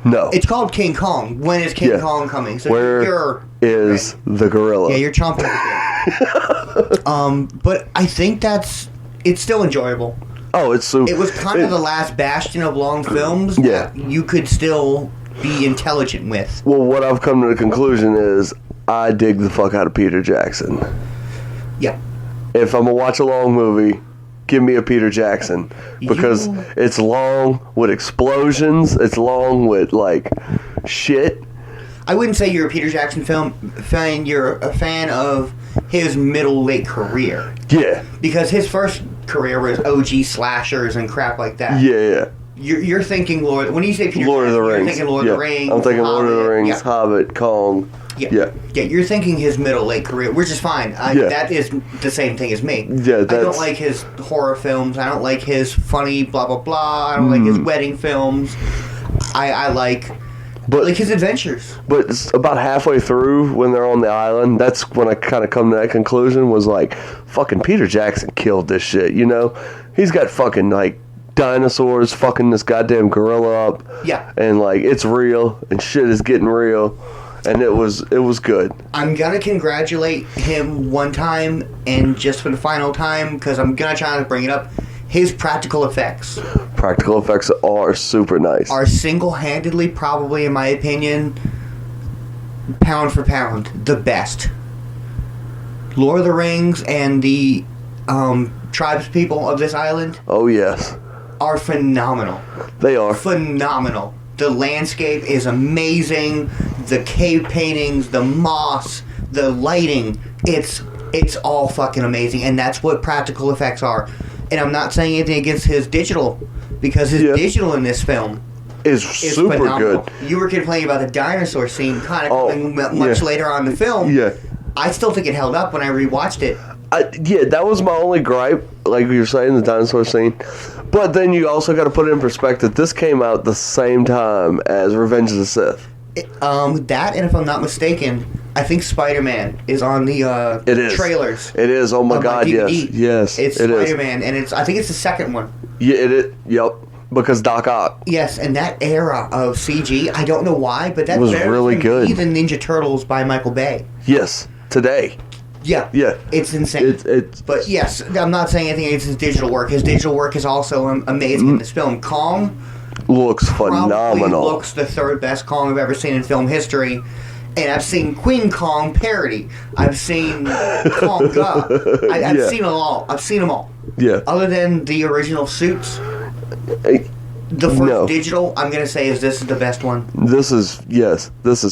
No. It's called King Kong. When is King Kong coming? So Where is the gorilla? Yeah, you're chomping at the bit. But I think it's still enjoyable. Oh, it's super. It was kind of the last bastion of long films that you could still be intelligent with. Well, what I've come to the conclusion is I dig the fuck out of Peter Jackson. Yeah. If I'm going to watch a long movie, give me a Peter Jackson. Because it's long with explosions. It's long with, like, shit. I wouldn't say you're a Peter Jackson fan. You're a fan of his late career. Yeah. Because his first career was OG slashers and crap like that. Yeah. You're thinking when you say Peter Lord Jackson, of the Rings. you're thinking Lord of the Rings. I'm thinking Lord of the Rings, yeah. Hobbit, Kong. Yeah, you're thinking his late career, which is fine. That is the same thing as me. Yeah, I don't like his horror films. I don't like his funny blah blah blah. I don't like his wedding films. I like his adventures. But it's about halfway through when they're on the island, that's when I kind of come to that conclusion, was like, fucking Peter Jackson killed this shit, you know? He's got fucking, like, dinosaurs fucking this goddamn gorilla up. Yeah. And, like, it's real, and shit is getting real. And it was good. I'm gonna congratulate him one time, and just for the final time, because I'm gonna try to bring it up. His practical effects. Practical effects are super nice. Are single-handedly, probably in my opinion, pound for pound, the best. Lord of the Rings and the tribespeople of this island. Oh yes. Are phenomenal. They are phenomenal. The landscape is amazing. The cave paintings, the moss, the lighting. It's all fucking amazing, and that's what practical effects are. And I'm not saying anything against his digital, because his digital in this film is super phenomenal. good. You were complaining about the dinosaur scene kind of coming much later on in the film. Yeah. I still think it held up when I rewatched it. That was my only gripe, like you were saying, the dinosaur scene. But then you also got to put it in perspective. This came out the same time as Revenge of the Sith. That, and if I'm not mistaken, I think Spider-Man is on the trailers. It is. Oh my god, DVD. yes. It's Spider-Man, and I think it's the second one. Yeah, it is. Yep. Because Doc Ock. Yes, and that era of CG, I don't know why, but that was really good. Even Ninja Turtles by Michael Bay. Yes, today. Yeah. It's insane. But yes, I'm not saying anything against his digital work. His digital work is also amazing in this film. Kong looks phenomenal. Looks the third best Kong I've ever seen in film history. And I've seen Queen Kong parody. I've seen Konga. I've Yeah. seen them all. I've seen them all. Yeah. Other than the original suits, the first No. digital, I'm gonna say this is the best one. This is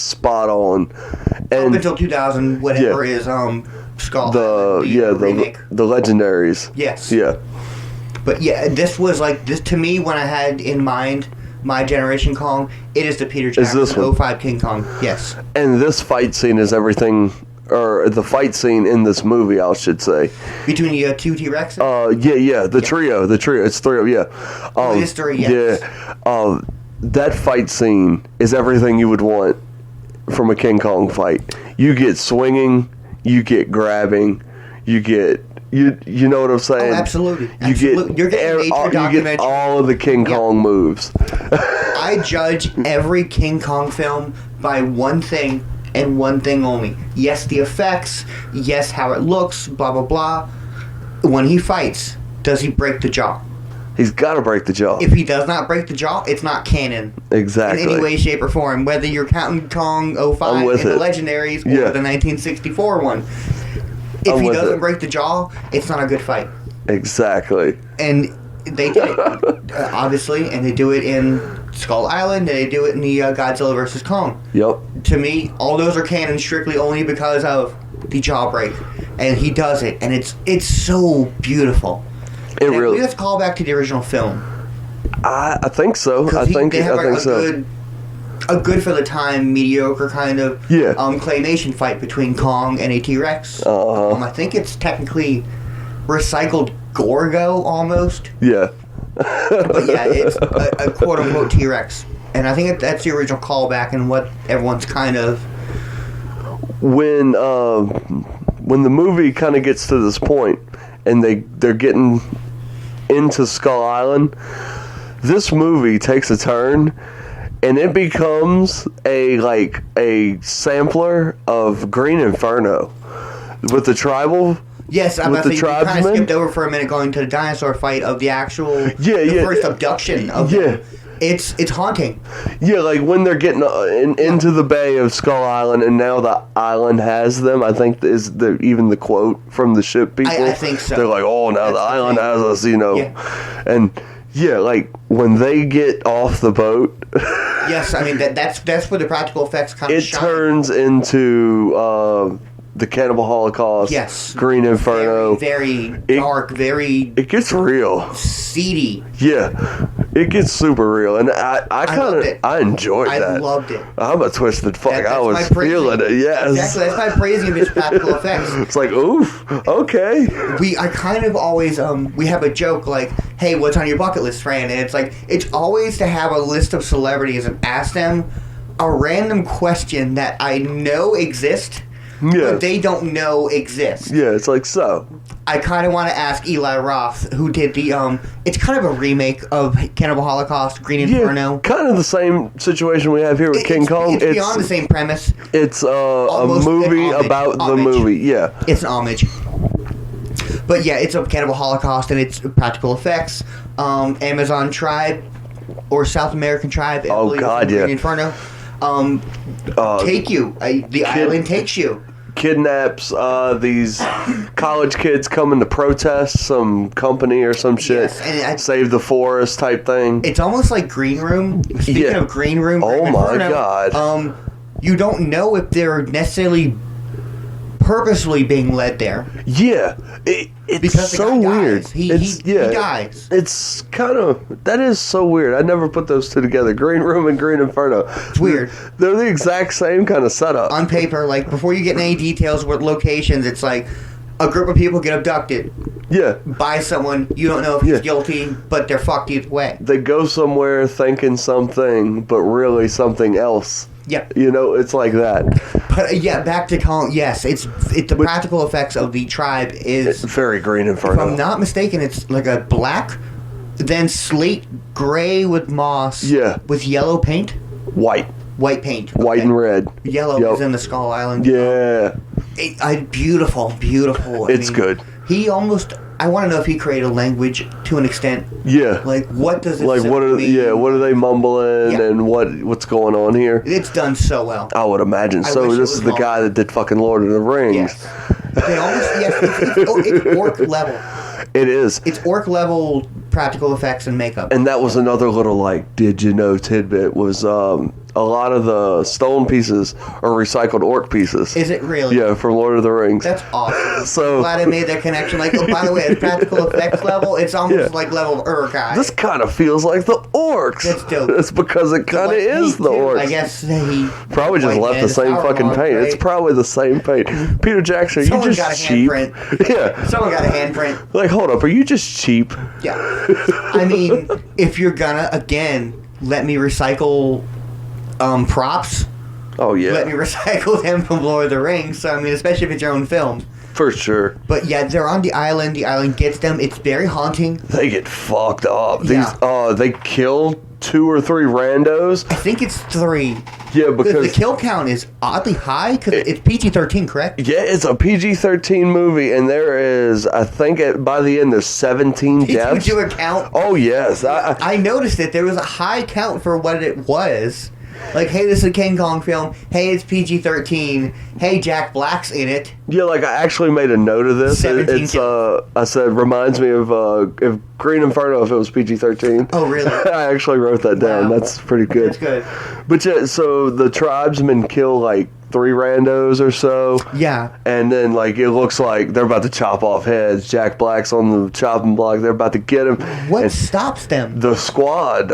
spot on. Up And until 2000, whatever is Skull Island, remake. the legendaries. Yes. Yeah. But yeah, this was like this to me when I had in mind my generation Kong. It is the Peter Jackson this one? 05 King Kong. Yes. And this fight scene is everything, or the fight scene in this movie, I should say. Between the two T-Rexes. The trio. It's three. Yeah. It is three, yes. Yeah. That fight scene is everything you would want from a King Kong fight. You get swinging, you get grabbing, you get. You know what I'm saying? Oh, absolutely. You get You're getting nature you get documentary. all of the King Kong moves. I judge every King Kong film by one thing and one thing only. Yes, the effects. Yes, how it looks. Blah blah blah. When he fights, does he break the jaw? He's got to break the jaw. If he does not break the jaw, it's not canon. Exactly. In any way, shape, or form. Whether you're counting Kong 05 I'm with and the it. Legendaries or Yeah. the 1964 one. If I'm he with doesn't it. break the jaw, it's not a good fight. Exactly. And they did it, obviously, and they do it in Skull Island, and they do it in the Godzilla vs. Kong. Yep. To me, all those are canon strictly only because of the jaw break. And he does it, and it's so beautiful. It And really. let's call back to the original film. I think so. I 'Cause think they have so. a good for the time, mediocre kind of Yeah. claymation fight between Kong and a T-Rex. Uh-huh. I think it's technically recycled Gorgo almost. Yeah. But yeah, it's a quote-unquote T-Rex. And I think that's the original callback and what everyone's kind of... When the movie kind of gets to this point and they're getting into Skull Island, this movie takes a turn and it becomes a sampler of Green Inferno with the tribal. Yes, I'm with about to the say, you kind of tribesmen? skipped over for a minute going to the dinosaur fight of the actual... Yeah, the yeah. first abduction of Yeah. them. It's haunting. Yeah, like when they're getting into the bay of Skull Island, and now the island has them. I think is even the quote from the ship people. I think so. They're like, "Oh, now That's the the island thing. has us," you know. Yeah. And yeah, like when they get off the boat, Yes, I mean, that's where the practical effects kind of it shine. turns into the Cannibal Holocaust. Yes. Green Inferno. Very, very dark, very It gets real. seedy. Yeah, it gets super real, and I kind loved of it. I enjoyed I that. loved it. I'm a twisted fuck. That's I was my praising. feeling it. Yes. Exactly, that's my praising of his practical effects. It's like, oof, okay. I kind of always we have a joke like, hey, what's on your bucket list, Fran? And it's like, it's always to have a list of celebrities and ask them a random question that I know exist, Yeah. but they don't know exist. Yeah, it's like, so. I kind of want to ask Eli Roth, who did the it's kind of a remake of Cannibal Holocaust, Green Inferno. Yeah, kind of the same situation we have here with King Kong. It's beyond the same premise. It's a Almost movie an homage. about the Homage. movie. Yeah. It's an homage. But yeah, it's a Cannibal Holocaust and it's practical effects. Amazon tribe or South American tribe. Oh, Italy, God, Green yeah. Inferno. Take you. The island takes you. Kidnaps these college kids coming to protest some company or some shit. Yes, and Save the forest type thing. It's almost like Green Room. Speaking Yeah. of Green Room, Oh Green my Inferno, God. You don't know if they're necessarily purposely being led there. Yeah. It's Because the so guy dies. weird. He dies. It's kind of, that is so weird. I never put those two together. Green Room and Green Inferno. It's weird. They're the exact same kind of setup. On paper, like, before you get any details with locations, it's like a group of people get abducted Yeah. by someone. You don't know if he's Yeah. guilty, but they're fucked either way. They go somewhere thinking something, but really something else. Yep. You know, it's like that. But yeah, back to Kong. Yes, it's the practical effects of the tribe It's is, very Green if Inferno. I'm not mistaken, it's like a black, then slate gray with moss. Yeah. With yellow paint, White. white paint, White okay. and red. Yellow Yep. is in the Skull Island. Yeah. Beautiful. It's good. He almost I want to know if he created a language to an extent. Yeah. Like, what does it like what are mean? what are they mumbling and what's going on here? It's done so well. I would imagine so. This is the guy that did fucking Lord of the Rings. Yes. They almost, it's orc level. It is. It's orc level practical effects and makeup. And that was another little, like, did you know tidbit was a lot of the stone pieces are recycled orc pieces. Is it really? Yeah, from Lord of the Rings. That's awesome. So I'm glad I made that connection. Like, oh, by the way, at practical effects level, it's almost like level of Urkai. This kind of feels like the orcs. That's dope. It's because it kind of is the orcs. I guess he probably just left the same fucking paint. Right? It's probably the same paint. Peter Jackson, Someone you got just a cheap. handprint. Yeah. Someone got a handprint. Like, hold up, are you just cheap? Yeah. I mean, if you're gonna, again, let me recycle props. Oh, yeah. Let me recycle them from Lord of the Rings. So, I mean, especially if it's your own film. For sure. But yeah, they're on the island. The island gets them. It's very haunting. They get fucked up. Yeah. They kill 2 or 3 randos. I think it's 3. Yeah, because the kill count is oddly high because it's PG-13, correct? Yeah, it's a PG-13 movie, and there is, I think, by the end, there's 17 deaths. Did you do a count? Oh, yes. I noticed it. There was a high count for what it was. Like, hey, this is a King Kong film. Hey, it's PG-13. Hey, Jack Black's in it. Yeah, like, I actually made a note of this. 17 I said, reminds me of if Green Inferno if it was PG-13. Oh, really? I actually wrote that down. Wow. That's pretty good. That's good. But yeah, so the tribesmen kill, like, 3 randos or so. Yeah. And then, like, it looks like they're about to chop off heads. Jack Black's on the chopping block. They're about to get him. What and stops them? the squad,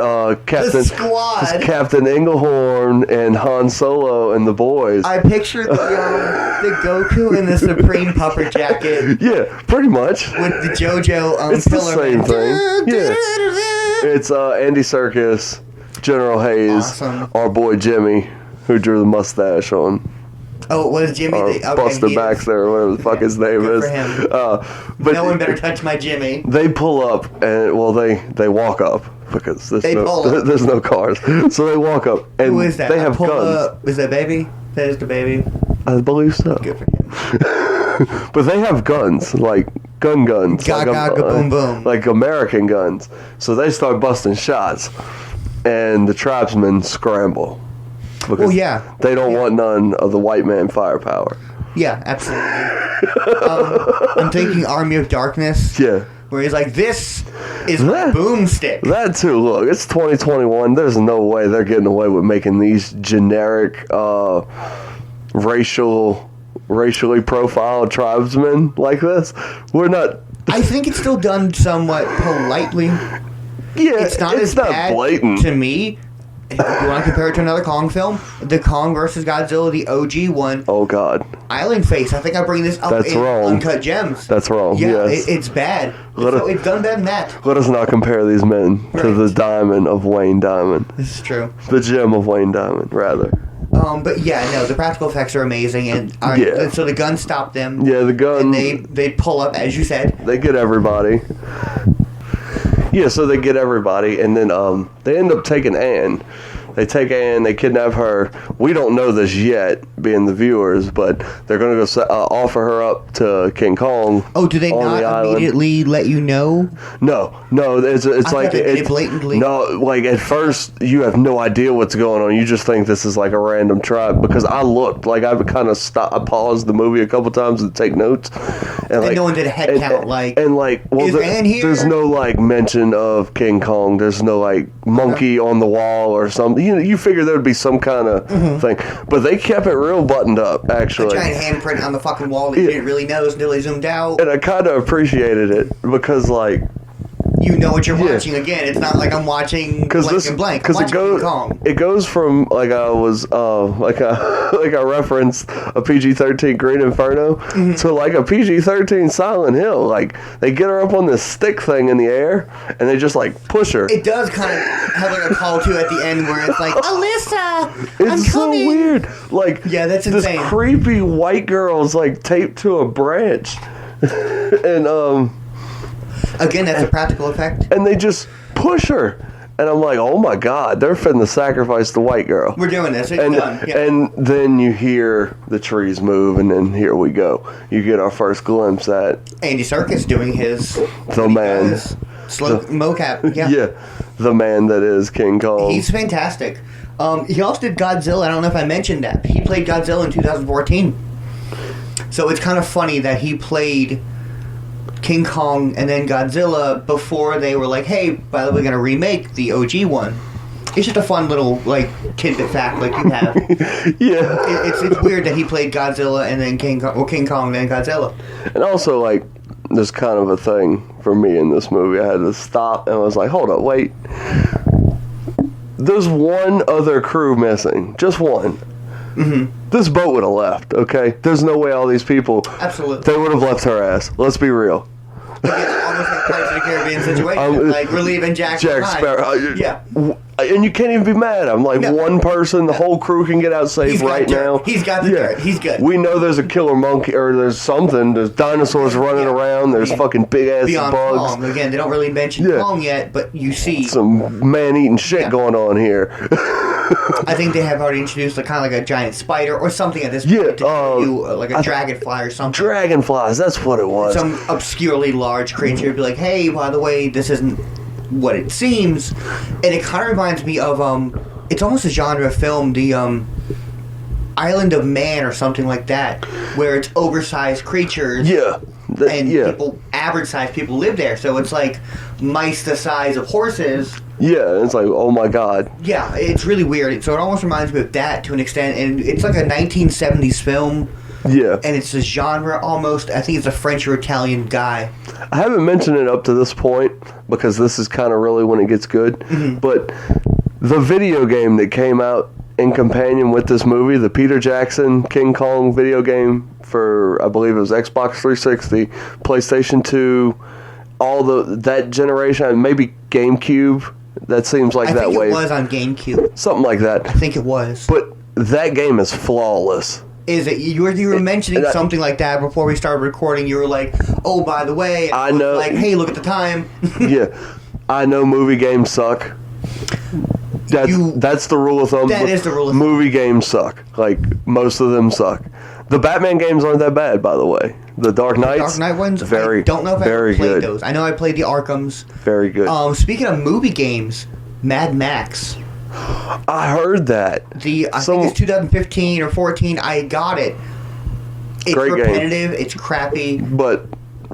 Captain Englehorn and Han Solo and the boys. I picture the Goku in the Supreme puffer jacket Yeah, pretty much. with the JoJo It's the pillar. same thing. Yeah. It's Andy Serkis, General Hayes, Awesome. our boy Jimmy, who drew the mustache on. Oh, it was Jimmy? Buster Baxter, or whatever the fuck his name Good is. for him. But No one better touch my Jimmy. they pull up, and they walk up because there's no cars. So they walk up, and Who is that? they have guns. Is that baby? That is the baby? I believe so. Good for him. But they have guns, like guns. Gaga, boom, boom. Like American guns. So they start busting shots, and the tribesmen scramble. Because Oh, yeah. they don't want none of the white man firepower. Yeah, absolutely. I'm thinking Army of Darkness. Yeah. Where he's like, this is my That- boomstick. That too. Look, it's 2021. There's no way they're getting away with making these generic, racially profiled tribesmen like this. We're not. I think it's still done somewhat politely. Yeah, It's not as bad blatant. to me. If you want to compare it to another Kong film, the Kong versus Godzilla, the OG one, Oh God, Island Face. I think I bring this up That's in wrong. Uncut Gems. that's wrong. Yeah, yes. it's bad. Let So us- it's done better than that. Let us not compare these men to Right. the diamond of Wayne Diamond, This is true. the gem of Wayne Diamond, rather. But yeah, no, the practical effects are amazing, and Yeah. so the guns stop them. Yeah, the gun. And they pull up, as you said. They get everybody. Yeah, so they get everybody, and then they end up taking Anne. They take Anne, they kidnap her. We don't know this yet, being the viewers, but they're going to go offer her up to King Kong. Oh, do they on not the island. immediately let you know? No, it's I like thought they it's blatantly. No, like at first you have no idea what's going on. You just think this is like a random tribe. Because I looked, like I kind of stopped. I paused the movie a couple times to take notes, and like no one did a head count, like, well, is Anne here? there's no like mention of King Kong. There's no like monkey on the wall or something. You figure there would be some kind of thing, but they kept it real buttoned up A actually. giant handprint on the fucking wall that you didn't really notice until they zoomed out. And I kind of appreciated it because like. You know what you're Yeah. watching again. It's not like I'm watching blank and blank. I'm Because watching King Kong. it goes from like I was like I referenced a PG-13 Green Inferno to like a PG-13 Silent Hill. Like they get her up on this stick thing in the air and they just like push her. It does kind of have like a call to at the end where it's like, Alyssa, I'm It's so coming. weird. Like Yeah, that's this insane. creepy white girl's like taped to a branch, and Again, that's a practical effect. and they just push her. And I'm like, oh my God, they're finna sacrifice the white girl. We're doing this. It's and, done. Yeah. And then you hear the trees move, and then here we go. You get our first glimpse at Andy Serkis doing his slow mocap. Yeah. Yeah, the man that is King Kong. He's fantastic. He also did Godzilla. I don't know if I mentioned that. But he played Godzilla in 2014. So it's kind of funny that he played King Kong and then Godzilla before they were like, hey, by the way, we're going to remake the OG one. It's just a fun little, like, tidbit fact like you have. Yeah. It's weird that he played Godzilla and then King Kong and then Godzilla. And also, like, there's kind of a thing for me in this movie. I had to stop and I was like, hold up, wait. There's one other crew missing. Just one. Mm-hmm. This boat would have left, okay? There's no way all these people... Absolutely. They would have left her ass. Let's be real. It's almost like Pirates of the Caribbean situation. Like, we're leaving Jack Sparrow. Yeah. And you can't even be mad. I'm like, one person, the whole crew can get out safe right now. He's got the dirt. He's good. We know there's a killer monkey, or there's something. There's dinosaurs running around. There's fucking big-ass Beyond bugs. Kong. Again, they don't really mention Kong yet, but you see... some man-eating shit going on here. I think they have already introduced kind of like a giant spider or something at this point to do, like a dragonfly or something. Dragonflies, that's what it was. Some obscurely large creature be like, hey, by the way, this isn't what it seems. And it kind of reminds me of, it's almost a genre of film, the Island of Man or something like that, where it's oversized creatures. Yeah. People, average-sized people live there. So it's like mice the size of horses. Yeah, it's like, oh my God. Yeah, it's really weird. So it almost reminds me of that to an extent. And it's like a 1970s film. Yeah. And it's a genre almost. I think it's a French or Italian guy. I haven't mentioned it up to this point because this is kind of really when it gets good. Mm-hmm. But the video game that came out in companion with this movie, the Peter Jackson King Kong video game for, I believe it was Xbox 360, PlayStation 2, that generation, maybe GameCube. That seems like that way. I think it was on GameCube. Something like that. I think it was. But that game is flawless. Is it? You were mentioning something like that before we started recording. You were like, oh, by the way, I know. Like, hey, look at the time. Yeah. I know movie games suck. That's the rule of thumb. That is the rule of thumb. Movie games suck. Like, most of them suck. The Batman games aren't that bad, by the way. The Dark Knights. Dark Knight ones? I don't know if I ever played those. I know I played the Arkhams. Very good. Speaking of movie games, Mad Max. I heard that. I think it's 2015 or 14. I got it. It's great repetitive. game. It's crappy. But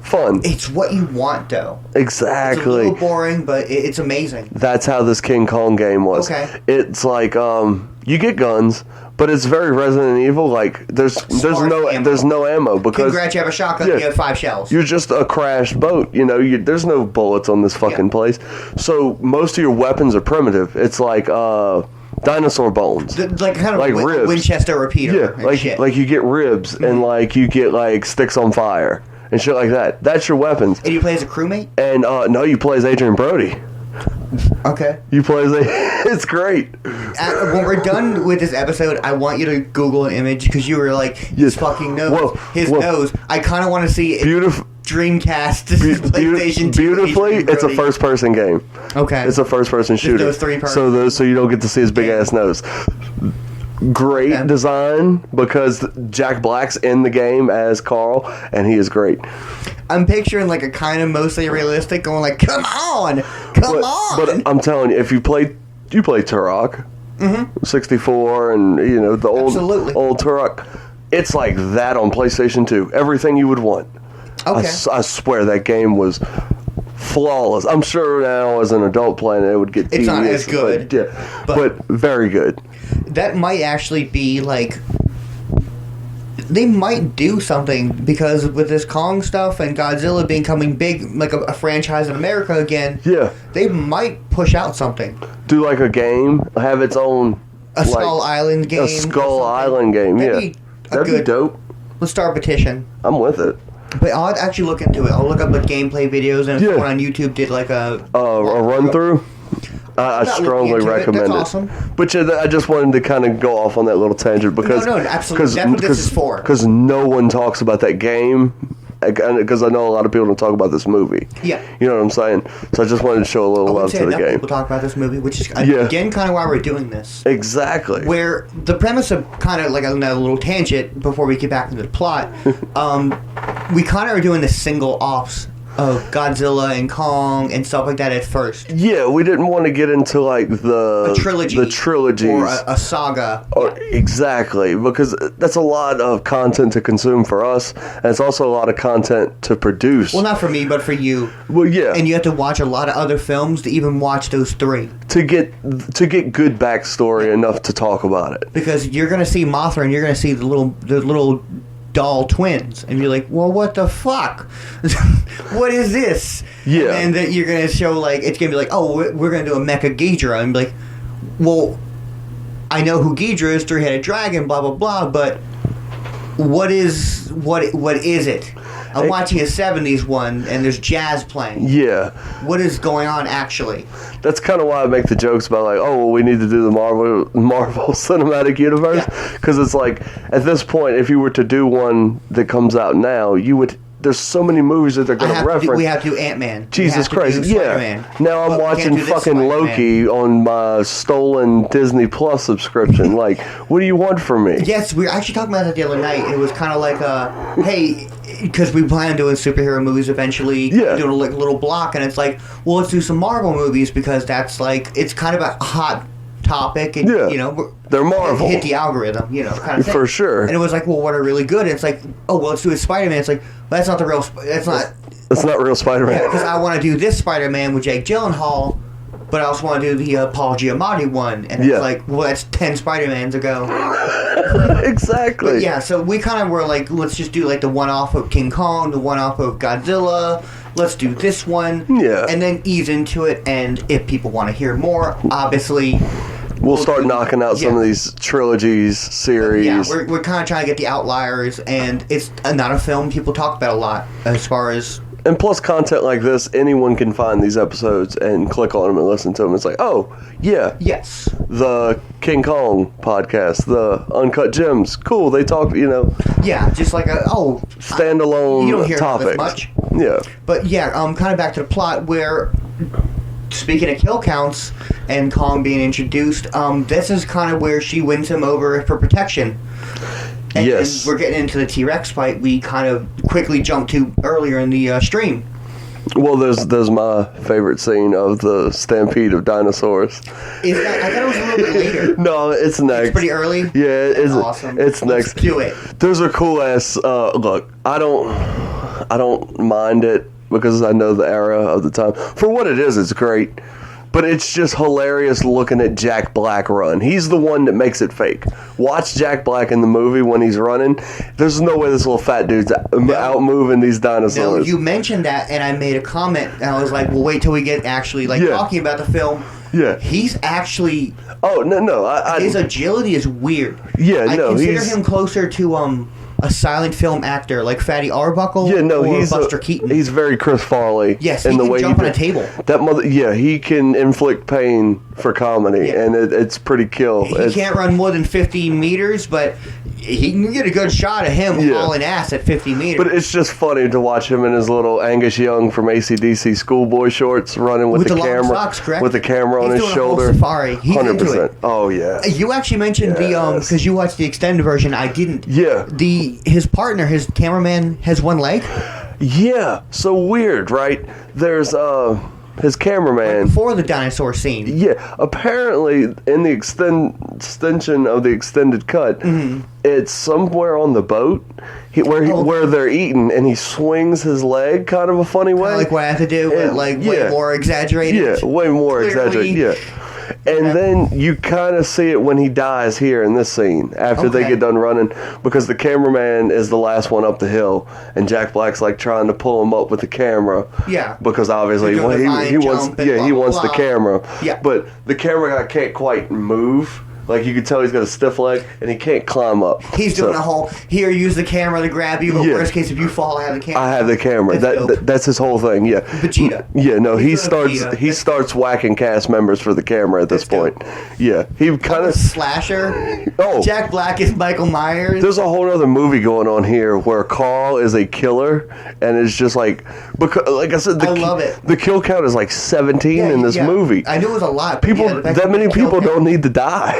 fun. It's what you want, though. Exactly. It's a little boring, but it's amazing. That's how this King Kong game was. Okay. It's like, you get guns, but it's very Resident Evil. Like, there's no ammo because Congrats, you have a shotgun. You have 5 shells. You're just a crashed boat. You know, there's no bullets on this fucking place. So most of your weapons are primitive. It's like dinosaur bones, like kind of like ribs. Winchester repeater. Yeah, like you get ribs and like you get like sticks on fire and shit like that. That's your weapons. And you play as a crewmate? And no, you play as Adrian Brody. Okay. You play as it's great. When we're done with this episode, I want you to Google an image because you were like, his fucking nose. Nose. I kind of want to see Dreamcast, PlayStation 2. Beautifully, it's a first-person game. Okay. It's a first-person shooter. Those 3 persons. So you don't get to see his big-ass nose. Great design because Jack Black's in the game as Carl, and he is great. I'm picturing like a kind of mostly realistic going like, come on. But I'm telling you, if you play Turok, 64, and you know the old Turok, it's like that on PlayStation 2. Everything you would want. Okay. I swear that game was flawless. I'm sure now as an adult playing it would get it's not as good, but very good. That might actually be like. They might do something because with this Kong stuff and Godzilla becoming big, like a franchise in America again. Yeah, they might push out something. Do like a game, have its own Skull Island game. A Skull Island game, that'd be dope. Let's start a petition. I'm with it. But I'll actually look into it. I'll look up like gameplay videos, and if someone on YouTube did like a run through. I strongly recommend it. That's awesome. But I just wanted to kind of go off on that little tangent because no, absolutely. That's what this is for. Because no one talks about that game because I know a lot of people don't talk about this movie. Yeah. You know what I'm saying? So I just wanted to show a little love to the game. People talk about this movie, which is again kind of why we're doing this. Exactly. Where the premise of kind of like another little tangent before we get back into the plot, we kind of are doing the single offs of Godzilla and Kong and stuff like that at first. Yeah, we didn't want to get into like A trilogy. the trilogies. Or a saga. Exactly, because that's a lot of content to consume for us, and it's also a lot of content to produce. Well, not for me, but for you. Well, yeah. And you have to watch a lot of other films to even watch those 3. To get good backstory enough to talk about it. Because you're going to see Mothra and you're going to see the little doll twins, and you're like, well, what the fuck? What is this? Yeah. And then you're going to show, like, it's going to be like, oh, we're going to do a Mecha Ghidorah, and be like, well, I know who Ghidorah is, 3-headed dragon, blah, blah, blah, but what is it? I'm watching a 70s one, and there's jazz playing. Yeah. What is going on, actually? That's kind of why I make the jokes about, like, oh, well, we need to do the Marvel Cinematic Universe. Because it's like, at this point, if you were to do one that comes out now, there's so many movies that they're going to reference. We have to do Ant-Man. Jesus Christ, yeah. Now I'm watching fucking Loki on my stolen Disney Plus subscription. Like, what do you want from me? Yes, we were actually talking about that the other night. It was kind of like, hey, because we plan on doing superhero movies eventually, doing a little block, and it's like, well, let's do some Marvel movies because that's like, it's kind of a hot topic, and you know, they're Marvel. Hit the algorithm, you know, kind of thing. For sure. And it was like, well, what are really good? And it's like, oh, well, let's do a Spider-Man. It's like, well, that's not the real. That's not real Spider-Man. Because I want to do this Spider-Man with Jake Gyllenhaal, but I also want to do the Paul Giamatti one, and it's like, well, that's 10 Spider-Mans ago. Exactly. But yeah, so we kind of were like, let's just do like the one-off of King Kong, the one-off of Godzilla. Let's do this one, and then ease into it. And if people want to hear more, obviously, we'll start knocking out some of these trilogies, series. Yeah, we're kind of trying to get the outliers, and it's not a film people talk about a lot as far as. And plus, content like this, anyone can find these episodes and click on them and listen to them. It's like, oh, yeah. Yes. The King Kong podcast, the Uncut Gems. Cool, they talk, you know. Yeah, just like standalone you don't hear topics. This much. Yeah. But yeah, kind of back to the plot where, speaking of kill counts and Kong being introduced, this is kind of where she wins him over for protection. And we're getting into the T-Rex fight we kind of quickly jumped to earlier in the stream. Well, there's my favorite scene of the stampede of dinosaurs. Is that? I thought it was a little bit later. No, it's next. It's pretty early? Yeah, it's awesome. It's Let's next. do it. There's a cool ass look. I don't mind it because I know the era of the time. For what it is, it's great. But it's just hilarious looking at Jack Black run. He's the one that makes it fake. Watch Jack Black in the movie when he's running. There's no way this little fat dude's out moving these dinosaurs. No, you mentioned that, and I made a comment, and I was like, well, wait till we get actually talking about the film. Yeah. He's actually... Oh, no. His agility is weird. Yeah, I consider him closer to... a silent film actor like Fatty Arbuckle or Buster Keaton. He's very Chris Farley. Yes, he can jump on a table. He can inflict pain for comedy, and it's pretty kill. He can't run more than 50 meters, but he can get a good shot of him hauling ass at 50 meters. But it's just funny to watch him in his little Angus Young from AC/DC schoolboy shorts running with the camera. Long socks, correct? With the camera on his shoulder. He's doing a whole safari. He's 100%. Into it. Oh, yeah. You actually mentioned because you watched the extended version. I didn't. Yeah. His partner, his cameraman, has one leg? Yeah. So weird, right? There's his cameraman. Right before the dinosaur scene. Yeah. Apparently, in the extension of the extended cut, it's somewhere on the boat where they're eating, and he swings his leg kind of a funny way. Like what I have to do, but way more exaggerated. Yeah, way more exaggerated. Yeah. And then you kind of see it when he dies here in this scene after they get done running, because the cameraman is the last one up the hill, and Jack Black's like trying to pull him up with the camera. Yeah. Because obviously he wants the camera. Yeah. But the camera guy can't quite move Like, you can tell he's got a stiff leg, and he can't climb up. He's doing a whole, here, use the camera to grab you, but Yeah. worst case, if you fall, I have the camera. I have the camera. That's his whole thing, yeah. Vegeta. Yeah, no, he He's doing starts Vegeta. he starts whacking cast members for the camera at this That's point. Yeah, he kind of... Slasher. Oh. Jack Black is Michael Myers. There's a whole other movie going on here where Carl is a killer, and it's just like... Because, like I said, I love it. The kill count is like 17 in this movie. I knew it was a lot. But People, the fact that many the kill people count- don't need to die.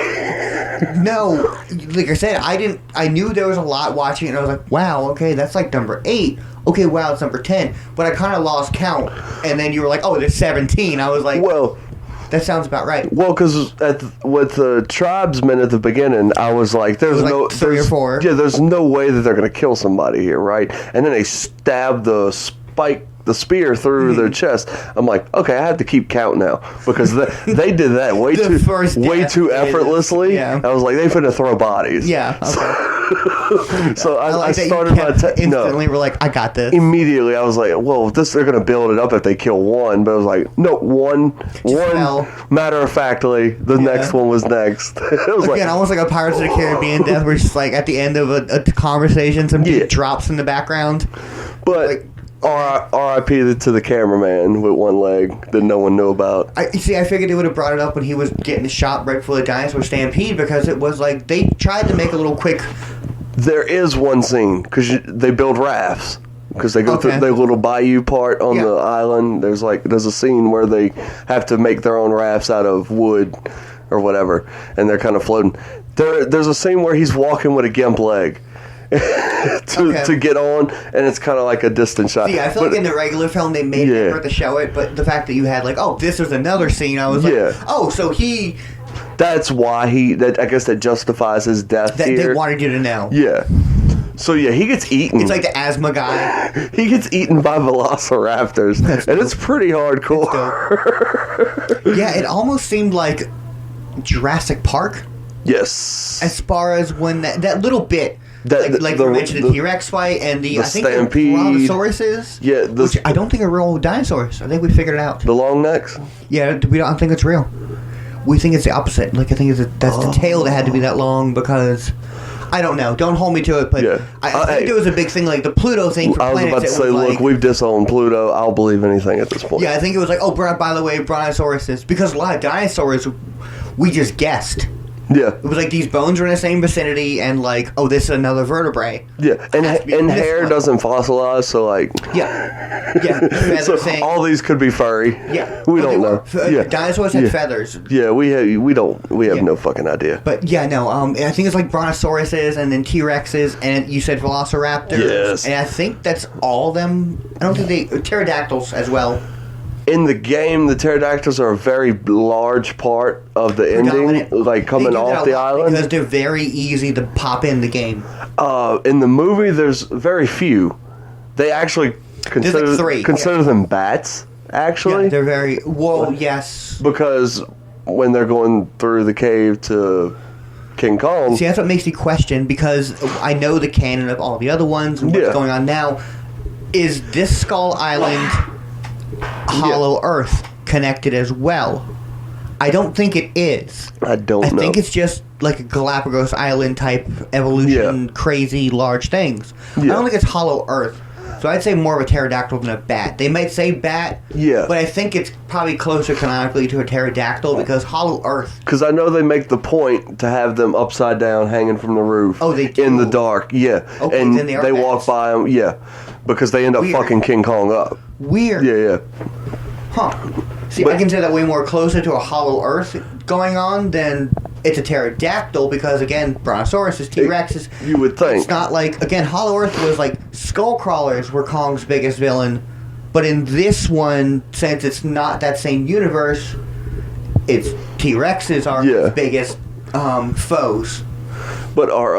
No, like I said, I knew there was a lot watching it, and I was like, wow, okay, that's like number 8. Okay, wow, it's number 10. But I kind of lost count, and then you were like, oh, there's 17. I was like, Well, that sounds about right. Well, because with the tribesmen at the beginning, I was like, "There's like no 3 or 4. Yeah, there's no way that they're gonna kill somebody here, right?" And then they stab the spear through their chest. I'm like, okay, I have to keep count now because they did that way too effortlessly. Yeah. I was like, they finna throw bodies. Yeah. Okay. So I like that you started my kept instantly. We're like, I got this. Immediately, I was like, well, they're going to build it up if they kill one. But I was like, no, one. fell. Matter of factly, the next one was next. It was Again, almost like a Pirates of the Caribbean death, where it's just like at the end of a conversation, some dude drops in the background. But like, R.I.P. to the cameraman with one leg that no one knew about. I figured they would have brought it up when he was getting shot right before the dinosaur stampede, because it was like they tried to make a little quick. There is one scene because they build rafts. Because they go through the little bayou part on the island. There's a scene where they have to make their own rafts out of wood or whatever, and they're kind of floating. There's a scene where he's walking with a gimp leg to get on, and it's kind of like a distant shot. Yeah, I feel like in the regular film they made an effort to show it, but the fact that you had like, oh, this is another scene, I was like, oh, so he. That's why I guess that justifies his death here. They wanted you to know. Yeah. So yeah, he gets eaten. It's like the asthma guy. He gets eaten by velociraptors, and it's pretty hardcore. Yeah, it almost seemed like Jurassic Park. Yes. As far as when that little bit, like you mentioned, the T-Rex fight and the I think stampede. the Brontosaurus. Yeah, which I don't think are real dinosaurs. I think we figured it out. The long necks. Yeah, we don't think it's real. We think it's the opposite. Like I think that's the tail that had to be that long because. I don't know. Don't hold me to it, but I think there was a big thing like the Pluto thing for planets. I was about to say, look, we've disowned Pluto. I'll believe anything at this point. Yeah, I think it was like, oh, by the way, Brontosaurus, because a lot of dinosaurs, we just guessed. Yeah. It was like these bones were in the same vicinity, and like, oh, this is another vertebrae. Yeah, and hair doesn't fossilize, so like. Yeah. So all these could be furry. Yeah. We don't know. Dinosaurs had feathers. Yeah, we have no fucking idea. But yeah, no. I think it's like Brontosauruses and then T-Rexes, and you said Velociraptors. Yes. And I think that's all of them. I don't think pterodactyls as well. In the game, the pterodactyls are a very large part of the ending, like coming off the island. Because they're very easy to pop in the game. In the movie, there's very few. They actually consider them bats, actually. Yeah, they're very... Well, yes. Because when they're going through the cave to King Kong... See, that's what makes me question, because I know the canon of all the other ones and what's going on now. Is this Skull Island... Hollow Earth connected as well? I don't think it is. I think it's just like a Galapagos Island type evolution, crazy large things. I don't think it's Hollow Earth. So I'd say more of a pterodactyl than a bat. They might say bat, but I think it's probably closer canonically to a pterodactyl because Hollow Earth. Because I know they make the point to have them upside down, hanging from the roof. Oh, they do? In the dark, okay, and then they walk by them, because they end up fucking King Kong up. Weird. Yeah. Huh. See, I consider that way more closer to a Hollow Earth going on than it's a pterodactyl because, again, Brontosaurus is T-Rexes. You would think. It's not like, again, Hollow Earth was like skull crawlers were Kong's biggest villain, but in this one, since it's not that same universe, it's T-Rexes are his biggest foes. But our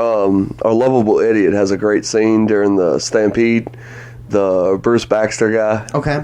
lovable idiot has a great scene during the stampede. The Bruce Baxter guy. Okay.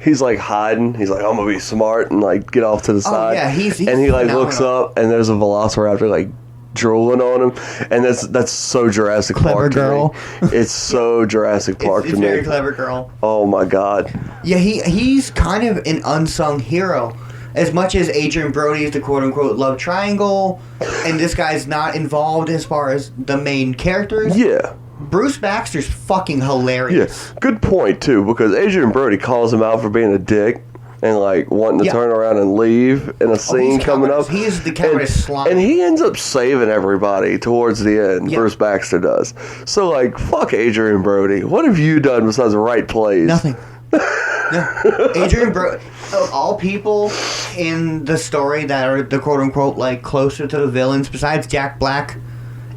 He's like hiding. He's like, I'm gonna be smart and like get off to the side. Yeah, he's and he like phenomenal. looks up and there's a velociraptor like drooling on him, and that's so Jurassic Park girl. to me. It's so Jurassic Park it's to me. Very clever girl. Oh my god. Yeah, he's kind of an unsung hero. as much as Adrian Brody is the quote-unquote love triangle, and this guy's not involved as far as the main characters. Yeah. Bruce Baxter's fucking hilarious. Yeah, good point, too, because Adrian Brody calls him out for being a dick and, like, wanting to turn around and leave in a scene coming up. He is the cowardice slime. And he ends up saving everybody towards the end, Bruce Baxter does. So, like, fuck Adrian Brody. What have you done besides write plays? Nothing. No. Adrian Brody, of all people in the story that are the quote-unquote, like, closer to the villains, besides Jack Black,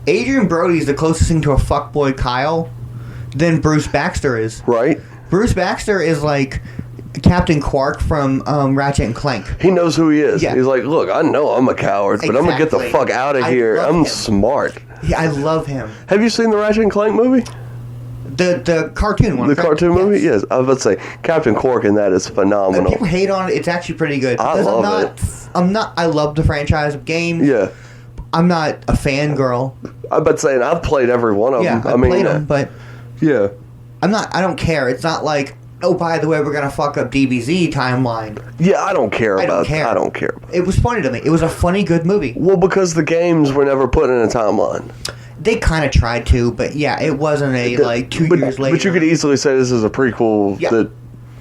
Adrian Brody's the closest thing to a fuckboy Kyle than Bruce Baxter is. Right. Bruce Baxter is like Captain Quark from Ratchet and Clank. He knows who he is. Yeah. He's like, look, I know I'm a coward, but I'm going to get the fuck out of here. I'm smart. Yeah, I love him. Have you seen the Ratchet and Clank movie? The cartoon one. The cartoon movie? Yes. I was about to say, Captain Quark in that is phenomenal. People hate on it. It's actually pretty good. I love it. I love the franchise of games. Yeah. I'm not a fangirl. I'm about to say, and I've played every one of them. I played them, but yeah, I don't care. It's not like, oh, by the way, we're gonna fuck up DBZ timeline. Yeah, I don't care about it. I don't care. It was funny to me. It was a funny, good movie. Well, because the games were never put in a timeline. They kind of tried to, but yeah, it wasn't like 2 years later. But you could easily say this is a prequel that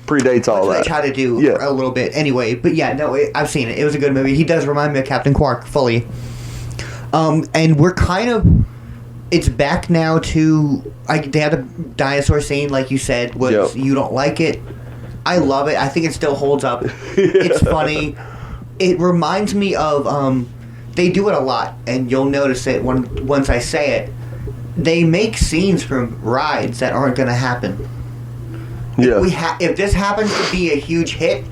predates all that. They tried to do a little bit anyway. But yeah, no, I've seen it. It was a good movie. He does remind me of Captain Quark fully. And we're kind of... It's back now to... they have the dinosaur scene, like you said, was you don't like it. I love it. I think it still holds up. It's funny. It reminds me of... they do it a lot, and you'll notice it once I say it. They make scenes from rides that aren't going to happen. Yeah. If this happens to be a huge hit,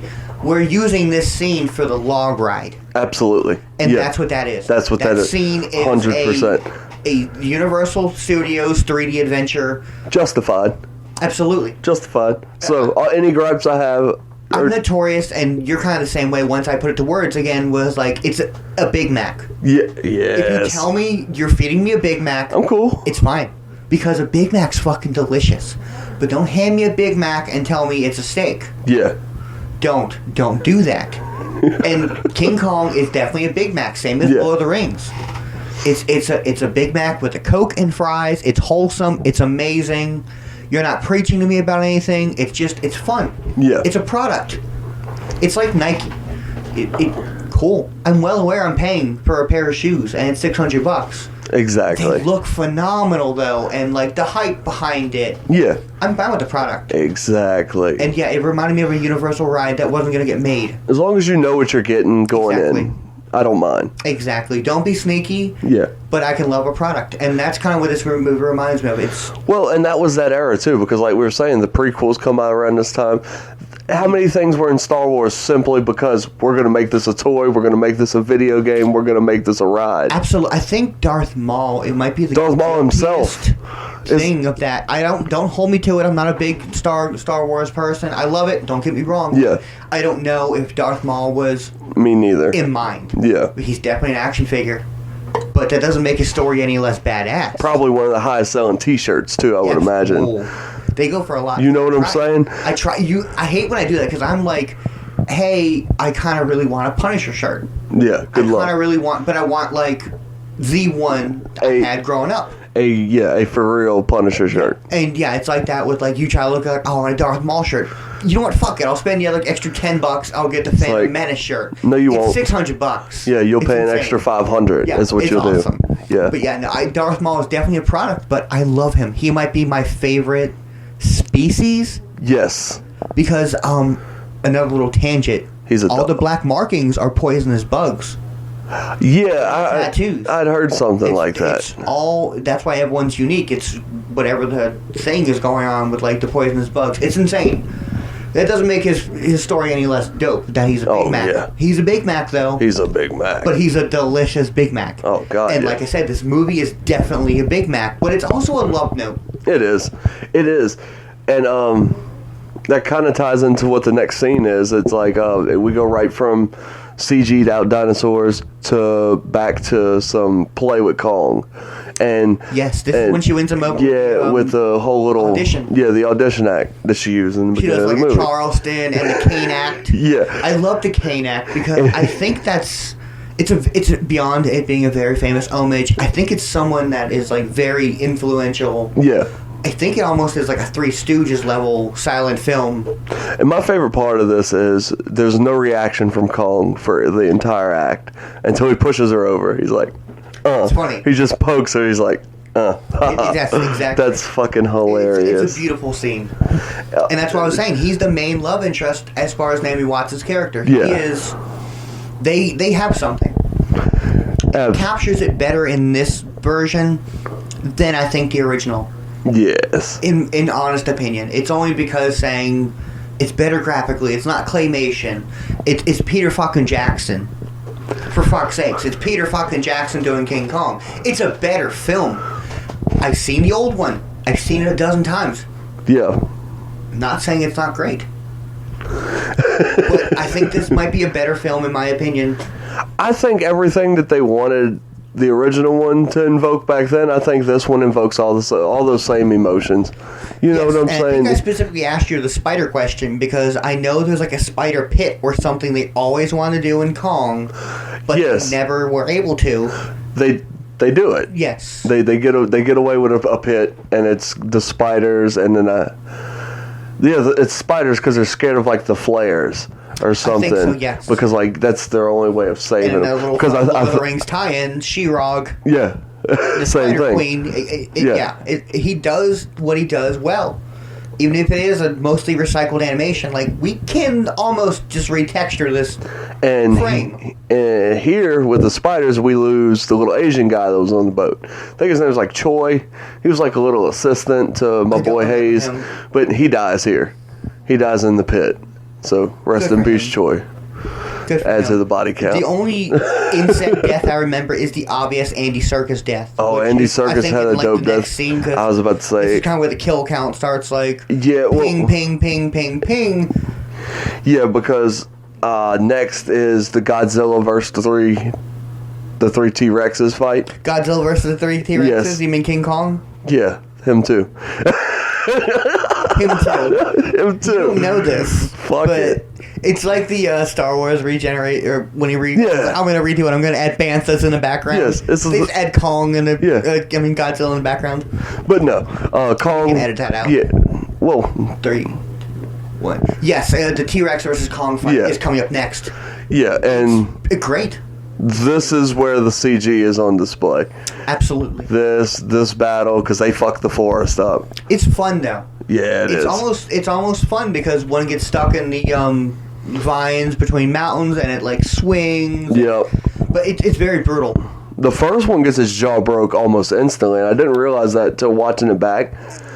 we're using this scene for the log ride. Absolutely. And that's what that is. That's what that is. Scene is 100%. A Universal Studios 3D adventure. Justified. Absolutely. Justified. So, any gripes I have... I'm notorious, and you're kind of the same way. Once I put it to words again, was like, it's a Big Mac. Yeah, yes. If you tell me you're feeding me a Big Mac... I'm cool. It's fine. Because a Big Mac's fucking delicious. But don't hand me a Big Mac and tell me it's a steak. Yeah. Don't do that. And King Kong is definitely a Big Mac, same as Lord of the Rings. It's a Big Mac with a Coke and fries. It's wholesome. It's amazing. You're not preaching to me about anything. It's fun. Yeah. It's a product. It's like Nike. Cool. I'm well aware I'm paying for a pair of shoes, and it's $600. Exactly. They look phenomenal, though, and like the hype behind it. Yeah. I'm fine with the product. Exactly. And yeah, it reminded me of a Universal ride that wasn't going to get made. As long as you know what you're getting going in, I don't mind. Exactly. Don't be sneaky. Yeah. But I can love a product, and that's kind of what this movie reminds me of. Well, and that was that era too, because like we were saying, the prequels come out around this time. How many things were in Star Wars simply because we're going to make this a toy, we're going to make this a video game, we're going to make this a ride? Absolutely. I think Darth Maul, it might be the Darth Maul himself thing of that. Don't hold me to it. I'm not a big Star Wars person. I love it. Don't get me wrong. Yeah. I don't know if Darth Maul was me neither in mind. Yeah. He's definitely an action figure. But that doesn't make his story any less badass. Probably one of the highest selling T-shirts too, I would imagine. Oh. They go for a lot. You know what I'm saying? I hate when I do that because I'm like, hey, I kind of really want a Punisher shirt. Yeah, good luck. I kind of really want, but I want like the one I had growing up. A for real Punisher shirt. And yeah, it's like that with like you try to look like, oh, I want a Darth Maul shirt. You know what? Fuck it. I'll spend the other extra $10. I'll get the Phantom Menace shirt. No, you won't. It's $600. Yeah, you'll pay an extra $500. Yeah, is what you'll awesome. do. Yeah. But yeah, no, Darth Maul is definitely a product, but I love him. He might be my favorite species. Yes. Because another little tangent. All the black markings are poisonous bugs. Yeah, tattoos. I'd heard something like that. That's why everyone's unique. It's whatever the thing is going on with like the poisonous bugs. It's insane. That doesn't make his story any less dope. That he's a Big Mac. Yeah. He's a Big Mac though. He's a Big Mac. But he's a delicious Big Mac. Oh god. And like I said, this movie is definitely a Big Mac, but it's also a love note. It is. And that kind of ties into what the next scene is. It's like we go right from CG'd out dinosaurs to back to some play with Kong. And yes, this is when she wins him over. Yeah, with the whole little audition. Yeah, the audition act that she used in the She beginning does of the like a movie. Charleston and the Kane act. Yeah, I love the Kane act because I think it's beyond it being a very famous homage. I think it's someone that is like very influential. Yeah. I think it almost is like a Three Stooges level silent film. And my favorite part of this is there's no reaction from Kong for the entire act until he pushes her over. He's like, It's funny. He just pokes her. He's like, Yes, exactly. That's fucking hilarious. It's a beautiful scene. And that's what I was saying. He's the main love interest as far as Naomi Watts' character. He is. They have something. Captures it better in this version than I think the original. Yes. In honest opinion. It's only because saying it's better graphically. It's not claymation. It's Peter fucking Jackson. For fuck's sakes. It's Peter fucking Jackson doing King Kong. It's a better film. I've seen the old one. I've seen it a dozen times. Yeah. I'm not saying it's not great. But I think this might be a better film in my opinion. I think everything that they wanted the original one to invoke back then, I think this one invokes all those same emotions. You know what I'm saying? I think I specifically asked you the spider question because I know there's like a spider pit or something they always want to do in Kong, but they never were able to. They do it. Yes. They get away with a pit, and it's the spiders, and then it's spiders because they're scared of like the flares or something. I think so, yes. Because like that's their only way of saving them. Because Lord of the Rings tie-in, She-Rog. Yeah. The Same Spider thing. Queen. He does what he does well. Even if it is a mostly recycled animation, like we can almost just retexture this frame. And here with the spiders, we lose the little Asian guy that was on the boat. I think his name was like Choi. He was like a little assistant to my boy Hayes, but he dies here. He dies in the pit. So rest in peace, Choi. Add to the body count. The only insect death I remember is the obvious Andy Serkis death. Oh, Andy Serkis had a dope death. Scene, I was about to say. This is kind of where the kill count starts, like ping, ping, ping, ping, ping. Yeah, because next is the Godzilla versus the three T-Rexes fight. Godzilla versus the three T-Rexes? Yes. You mean King Kong? Yeah, him too. Him too. Him too. You don't know this. Fuck it. It's like the Star Wars regenerate, or when he I'm going to redo it. I'm going to add Banthas in the background. Yes, they just add Kong and Godzilla in the background. But no, Kong. You can edit that out. Yeah. Well, 3, 1. Yes, the T-Rex versus Kong fight is coming up next. Yeah, and it's great. This is where the CG is on display. Absolutely. This battle, because they fucked the forest up. It's fun though. Yeah, it's almost fun because one gets stuck in the vines between mountains and it like swings. Yep. But it's very brutal. The first one gets his jaw broke almost instantly, and I didn't realize that till watching it back.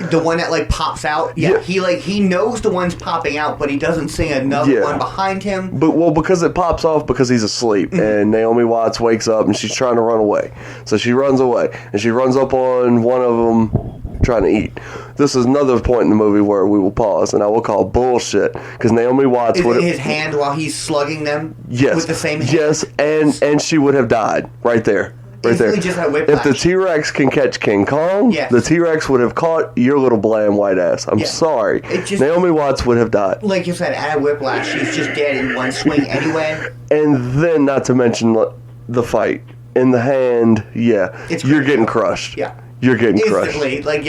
The one that like pops out, he knows the one's popping out, but he doesn't see another one behind him. But because it pops off because he's asleep, and Naomi Watts wakes up and she's trying to run away, so she runs away and she runs up on one of them trying to eat. This is another point in the movie where we will pause, and I will call bullshit because Naomi Watts would his hand while he's slugging them. Yes, with the same hand. Yes, and she would have died right there. Right there. Just had whiplash. If the T-Rex can catch King Kong, the T-Rex would have caught your little bland white ass. I'm sorry. Naomi Watts would have died. Like you said, at a whiplash, she's just dead in one swing anyway. And then, not to mention the fight. In the hand, you're getting crushed. Yeah. You're getting crushed. Like,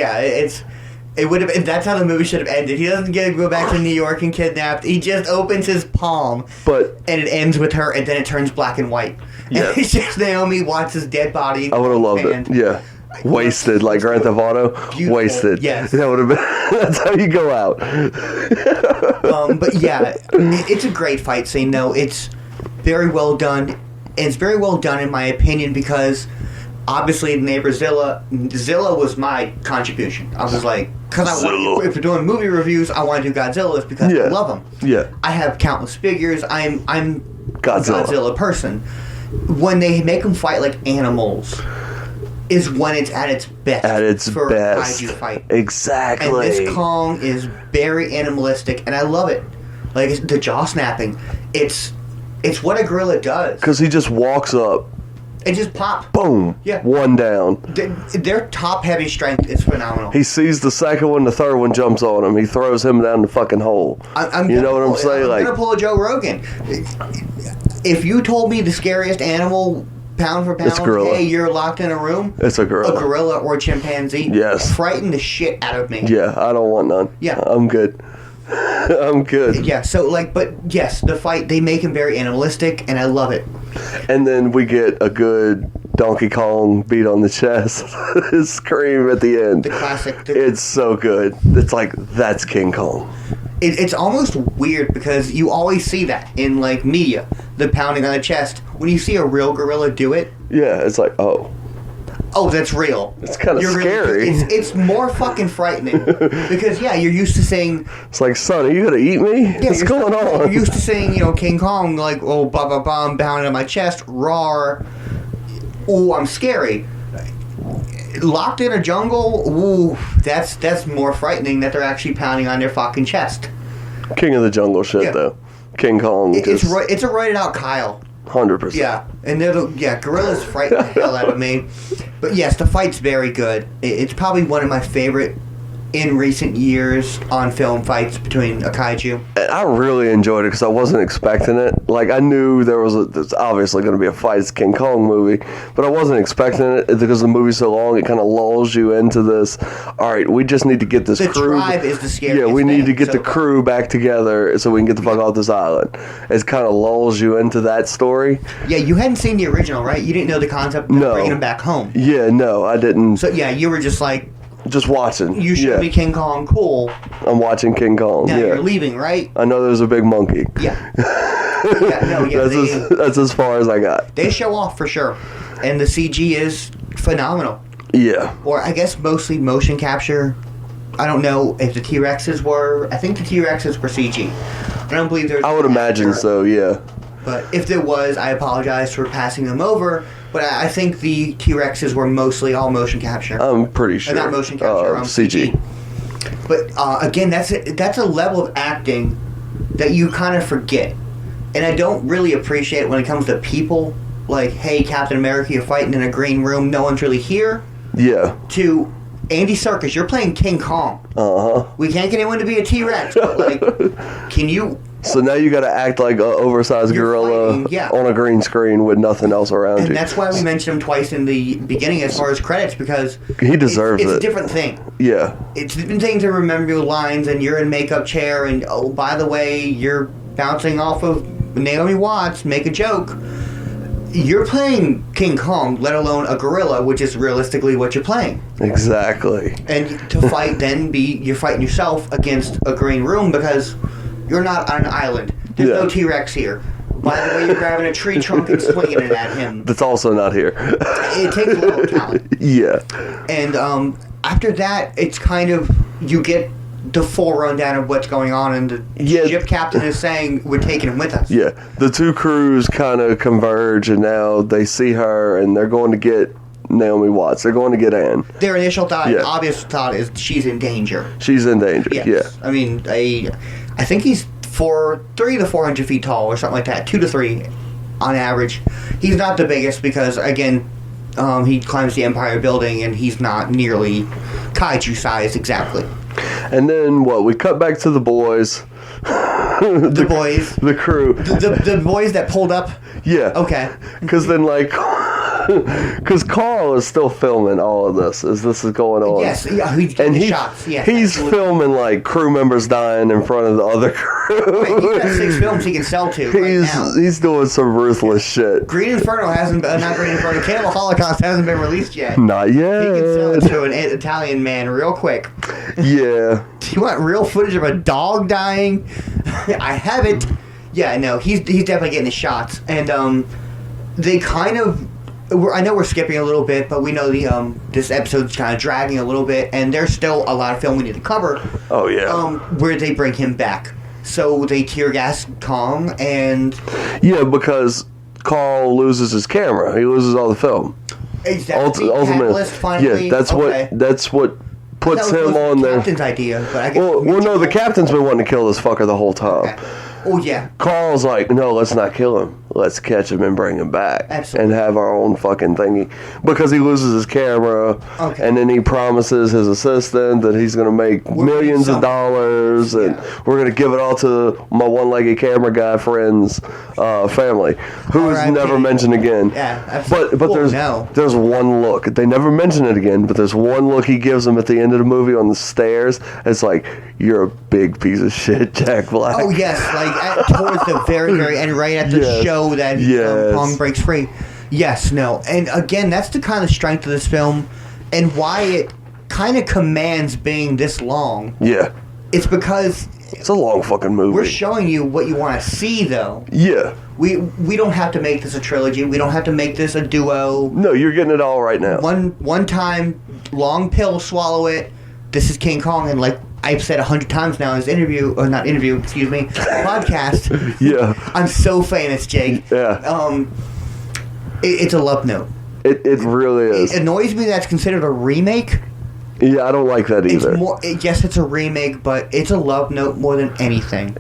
it would have. That's how the movie should have ended. He doesn't get to go back to New York and kidnapped. He just opens his palm, and it ends with her, and then it turns black and white. Yeah. And it's just Naomi Watts' dead body. I would have loved it. Yeah. Wasted, like Grand Theft Auto. Beautiful. Wasted. Yes. That would have been. That's how you go out. But yeah, it's a great fight scene. Though it's very well done, and it's very well done in my opinion because. Obviously, neighbor Zilla was my contribution. I was like, because if we're doing movie reviews, I want to do Godzilla because I love them. Yeah, I have countless figures. I'm Godzilla. A Godzilla person. When they make them fight like animals, is when it's at its best. At its for best, a kaiju fight. Exactly. And this Kong is very animalistic, and I love it. Like the jaw snapping, it's It's what a gorilla does. Because he just walks up, And just pop. boom, Yeah. one down. Their top-heavy strength is phenomenal. He sees the second one, the third one jumps on him. He throws him down the fucking hole. You know what I'm saying? I'm gonna pull a Joe Rogan. If you told me the scariest animal, pound for It's pound, gorilla. hey, you're locked in a room, It's a gorilla. a gorilla or a chimpanzee, Yes. frighten the shit out of me. Yeah, I don't want none. Yeah. I'm good. I'm good. Yeah, so but yes, the fight, they make him very animalistic, and I love it. And then we get a good Donkey Kong beat on the chest. Scream at the end. The classic. It's so good. It's like, that's King Kong. It's almost weird because you always see that in like media, the pounding on the chest. When you see a real gorilla do it, Yeah, it's like, oh, that's real. it's kind of scary. It's more fucking frightening because you're used to saying, It's like, son, are you going to eat me? What's you're- going on? You're used to saying, King Kong, like, oh, blah blah blah, I'm pounding on my chest, roar. Ooh, I'm scary. Locked in a jungle, ooh, that's more frightening that they're actually pounding on their fucking chest. King of the jungle shit, Yeah. though. King Kong, It's a roided out Kyle. 100%. Yeah, and gorillas frighten the hell out of me. But yes, the fight's very good. It's probably one of my favorite in recent years on film fights between a kaiju. And I really enjoyed it because I wasn't expecting it. Like, I knew there's obviously going to be a fight. It's a King Kong movie. But I wasn't expecting it because the movie's so long. It kind of lulls you into this, all right, we just need to get this The crew. tribe is the scariest Yeah, we need to thing, get the so- crew back together so we can get the fuck off this island. It kind of lulls you into that story. Yeah, you hadn't seen the original, right? You didn't know the concept of No. bringing him back home. Yeah, no, I didn't. So yeah, you were just like, Just watching. you showed me King Kong, cool. I'm watching King Kong. Now yeah. you're leaving, right? I know there's a big monkey. Yeah. Yeah, That's as far as I got. they show off for sure, and the CG is phenomenal. Yeah. Or I guess mostly motion capture. I don't know if the T-Rexes were. I think the T-Rexes were CG. I don't believe there's. I would imagine so, yeah. But if there was, I apologize for passing them over. But I think the T-Rexes were mostly all motion capture. I'm pretty sure. Not motion capture, CG. But again, that's a level of acting that you kind of forget, and I don't really appreciate it when it comes to people. Like, hey, Captain America, you're fighting in a green room, no one's really here. Yeah. To Andy Serkis, you're playing King Kong. Uh-huh. We can't get anyone to be a T-Rex, but like, can you? So now you got to act like an oversized You're gorilla fighting, yeah. on a green screen with nothing else around And you. that's why we mentioned him twice in the beginning as far as credits, because He deserves it's it. a different thing. Yeah. It's a different thing to remember your lines, and you're in makeup chair, and oh, by the way, you're bouncing off of Naomi Watts, make a joke. You're playing King Kong, let alone a gorilla, which is realistically what you're playing. Exactly. And to fight, then you're fighting yourself against a green room because you're not on an island. There's Yeah. no T-Rex here. By the way, you're grabbing a tree trunk and swinging it at him. That's also not here. It takes a little talent. Yeah. And after that, it's kind of, you get the full rundown of what's going on, and the ship captain is saying, we're taking him with us. Yeah. The two crews kind of converge, and now they see her, and they're going to get Naomi Watts. They're going to get Anne. Their initial thought, Yeah. obvious thought, is she's in danger. She's in danger. Yes. Yeah. I mean, I think he's 3 to 400 feet tall or something like that, 2 to 3 on average. He's not the biggest because, again, he climbs the Empire Building and he's not nearly kaiju sized exactly. And then what? We cut back to the boys. The boys. The crew. The boys that pulled up. Yeah. Okay. Because then, like, because Carl is still filming all of this as this is going on. Yes, yeah, he's getting the shots. Yes, he's absolutely. filming like crew members dying in front of the other crew. Right, he's got 6 films he can sell to right now. He's doing some ruthless shit. Green Inferno hasn't been, not Green Inferno, Cannibal Holocaust hasn't been released yet. Not He can sell it yet. to an Italian man real quick. Yeah. Do you want real footage of a dog dying? I have it. Yeah, no, he's definitely getting the shots, and they kind of. I know we're skipping a little bit, but we know the this episode's kind of dragging a little bit, and there's still a lot of film we need to cover. Oh yeah. Where they bring him back, so they tear gas Kong, and Yeah, because Carl loses his camera. He loses all the film. is that the catalyst finally? Yeah, that's what puts That was him on the there. captain's idea, but I guess Well, no, the captain's been wanting to kill this fucker the whole time. Okay. Oh, yeah. Carl's like, no, let's not kill him. Let's catch him and bring him back. Absolutely. And have our own fucking thingy. Because he loses his camera. Okay. And then he promises his assistant that he's going to make millions of dollars. And we're going to give it all to my one-legged camera guy friend's family. Who is never mentioned again. Yeah, absolutely. But there's one look. They never mention it again, but there's one look he gives him at the end of the movie on the stairs. It's like, you're a big piece of shit, Jack Black. Oh, yes. Like, towards the very, very end, right at the show that Kong breaks free. Yes, no. And again, that's the kind of strength of this film and why it kind of commands being this long. Yeah. It's because... It's a long fucking movie. We're showing you what you want to see, though. Yeah. We don't have to make this a trilogy. We don't have to make this a duo. No, you're getting it all right now. One time, long pill, swallow it. This is King Kong, and like I've said 100 times now in this podcast. Yeah. I'm so famous, Jake. Yeah. It's a love note. It really is. It annoys me that it's considered a remake. Yeah, I don't like that either. Yes, it's a remake, but it's a love note more than anything.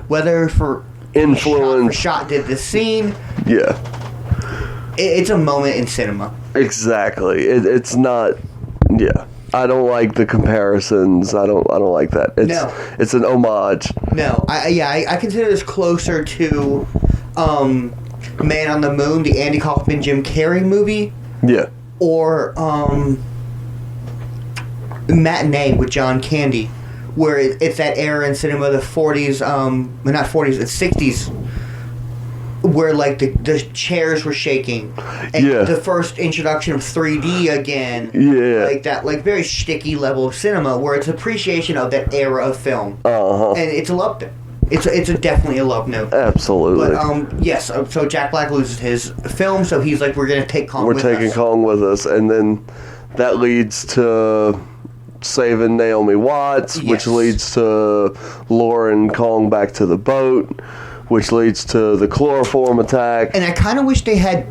Whether for influence, shot did this scene. Yeah. It's a moment in cinema. Exactly. It's not. Yeah. I don't like the comparisons. I don't like that. It's an homage. No. I consider this closer to Man on the Moon, the Andy Kaufman Jim Carrey movie. Yeah. Or Matinee with John Candy, where it's that era in cinema, the 40s, not 40s, it's 60s, where like the chairs were shaking, and the first introduction of 3D again, like that, like very shticky level of cinema, where it's appreciation of that era of film, and it's a love note. It's definitely a love note. Absolutely. But yes, so Jack Black loses his film, so he's like, we're gonna take Kong. We're taking Kong with us, and then that leads to saving Naomi Watts, which leads to luring Kong back to the boat, which leads to the chloroform attack. And I kind of wish they had...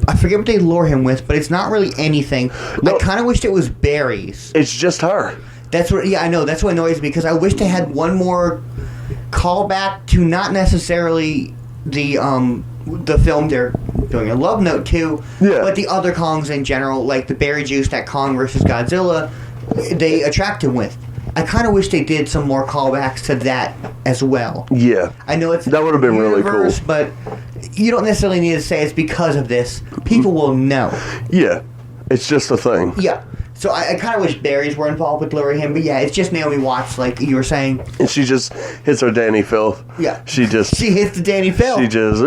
I forget what they lure him with, but it's not really anything. No, I kind of wished it was berries. It's just her. That's what... Yeah, I know. That's what annoys me, because I wish they had one more callback to not necessarily the film they're doing a love note to, but the other Kongs in general, like the berry juice that Kong versus Godzilla... they attract him with. I kind of wish they did some more callbacks to that as well. Yeah. I know that would have been really cool. But you don't necessarily need to say it's because of this. People will know. Yeah. It's just a thing. Yeah. So I kind of wish berries were involved with luring him, but yeah, it's just Naomi Watts, like you were saying. And she just hits her Danny Filth. Yeah. She hits the Danny Filth. She just...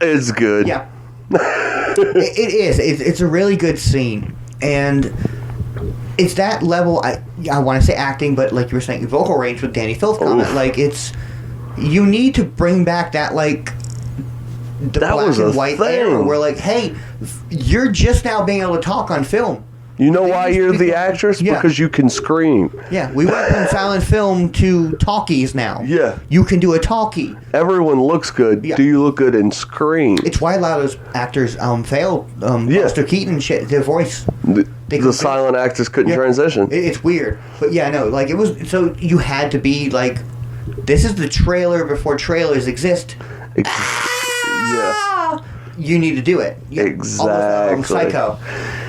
It's good. Yeah. It is. It's a really good scene. And... it's that level, I want to say acting, but like you were saying, vocal range with Danny Filth comment. Like, it's... you need to bring back that, like... the that black was and white thing. era where, like, hey, you're just now being able to talk on film. You know why you're the actress? Yeah. Because you can scream. Yeah, we went from silent film to talkies now. Yeah. You can do a talkie. Everyone looks good. Yeah. Do you look good and scream? It's why a lot of those actors failed. Buster Keaton, their voice. The silent actors couldn't transition. It's weird. But yeah, no, like it was, so you had to be like, this is the trailer before trailers exist. Yeah. You need to do it. Yeah. Exactly. Psycho.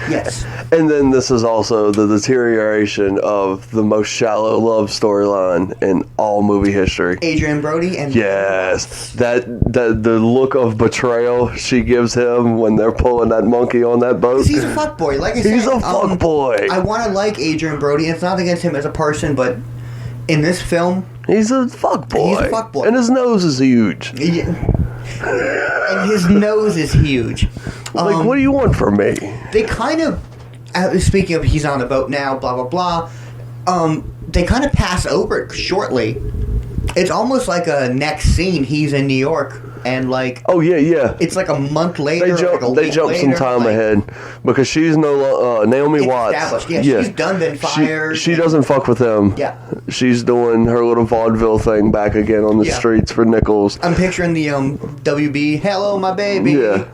Yes. And then this is also the deterioration of the most shallow love storyline in all movie history. Adrian Brody and... yes. That the look of betrayal she gives him when they're pulling that monkey on that boat. He's a fuckboy. Like I said, he's a fuckboy. I want to like Adrian Brody. It's not against him as a person, but in this film... he's a fuckboy. He's a fuckboy. And his nose is huge. Yeah. And his nose is huge. Like, what do you want from me? They kind of, speaking of he's on the boat now, blah, blah, blah, they kind of pass over it shortly. It's almost like a next scene, he's in New York, and like... oh, yeah. It's like a month later, They jump some time ahead, because she's Naomi Watts. Yeah, she's done been fired. She doesn't fuck with him. Yeah. She's doing her little vaudeville thing back again on the streets for nickels. I'm picturing the WB, hello, my baby. Yeah.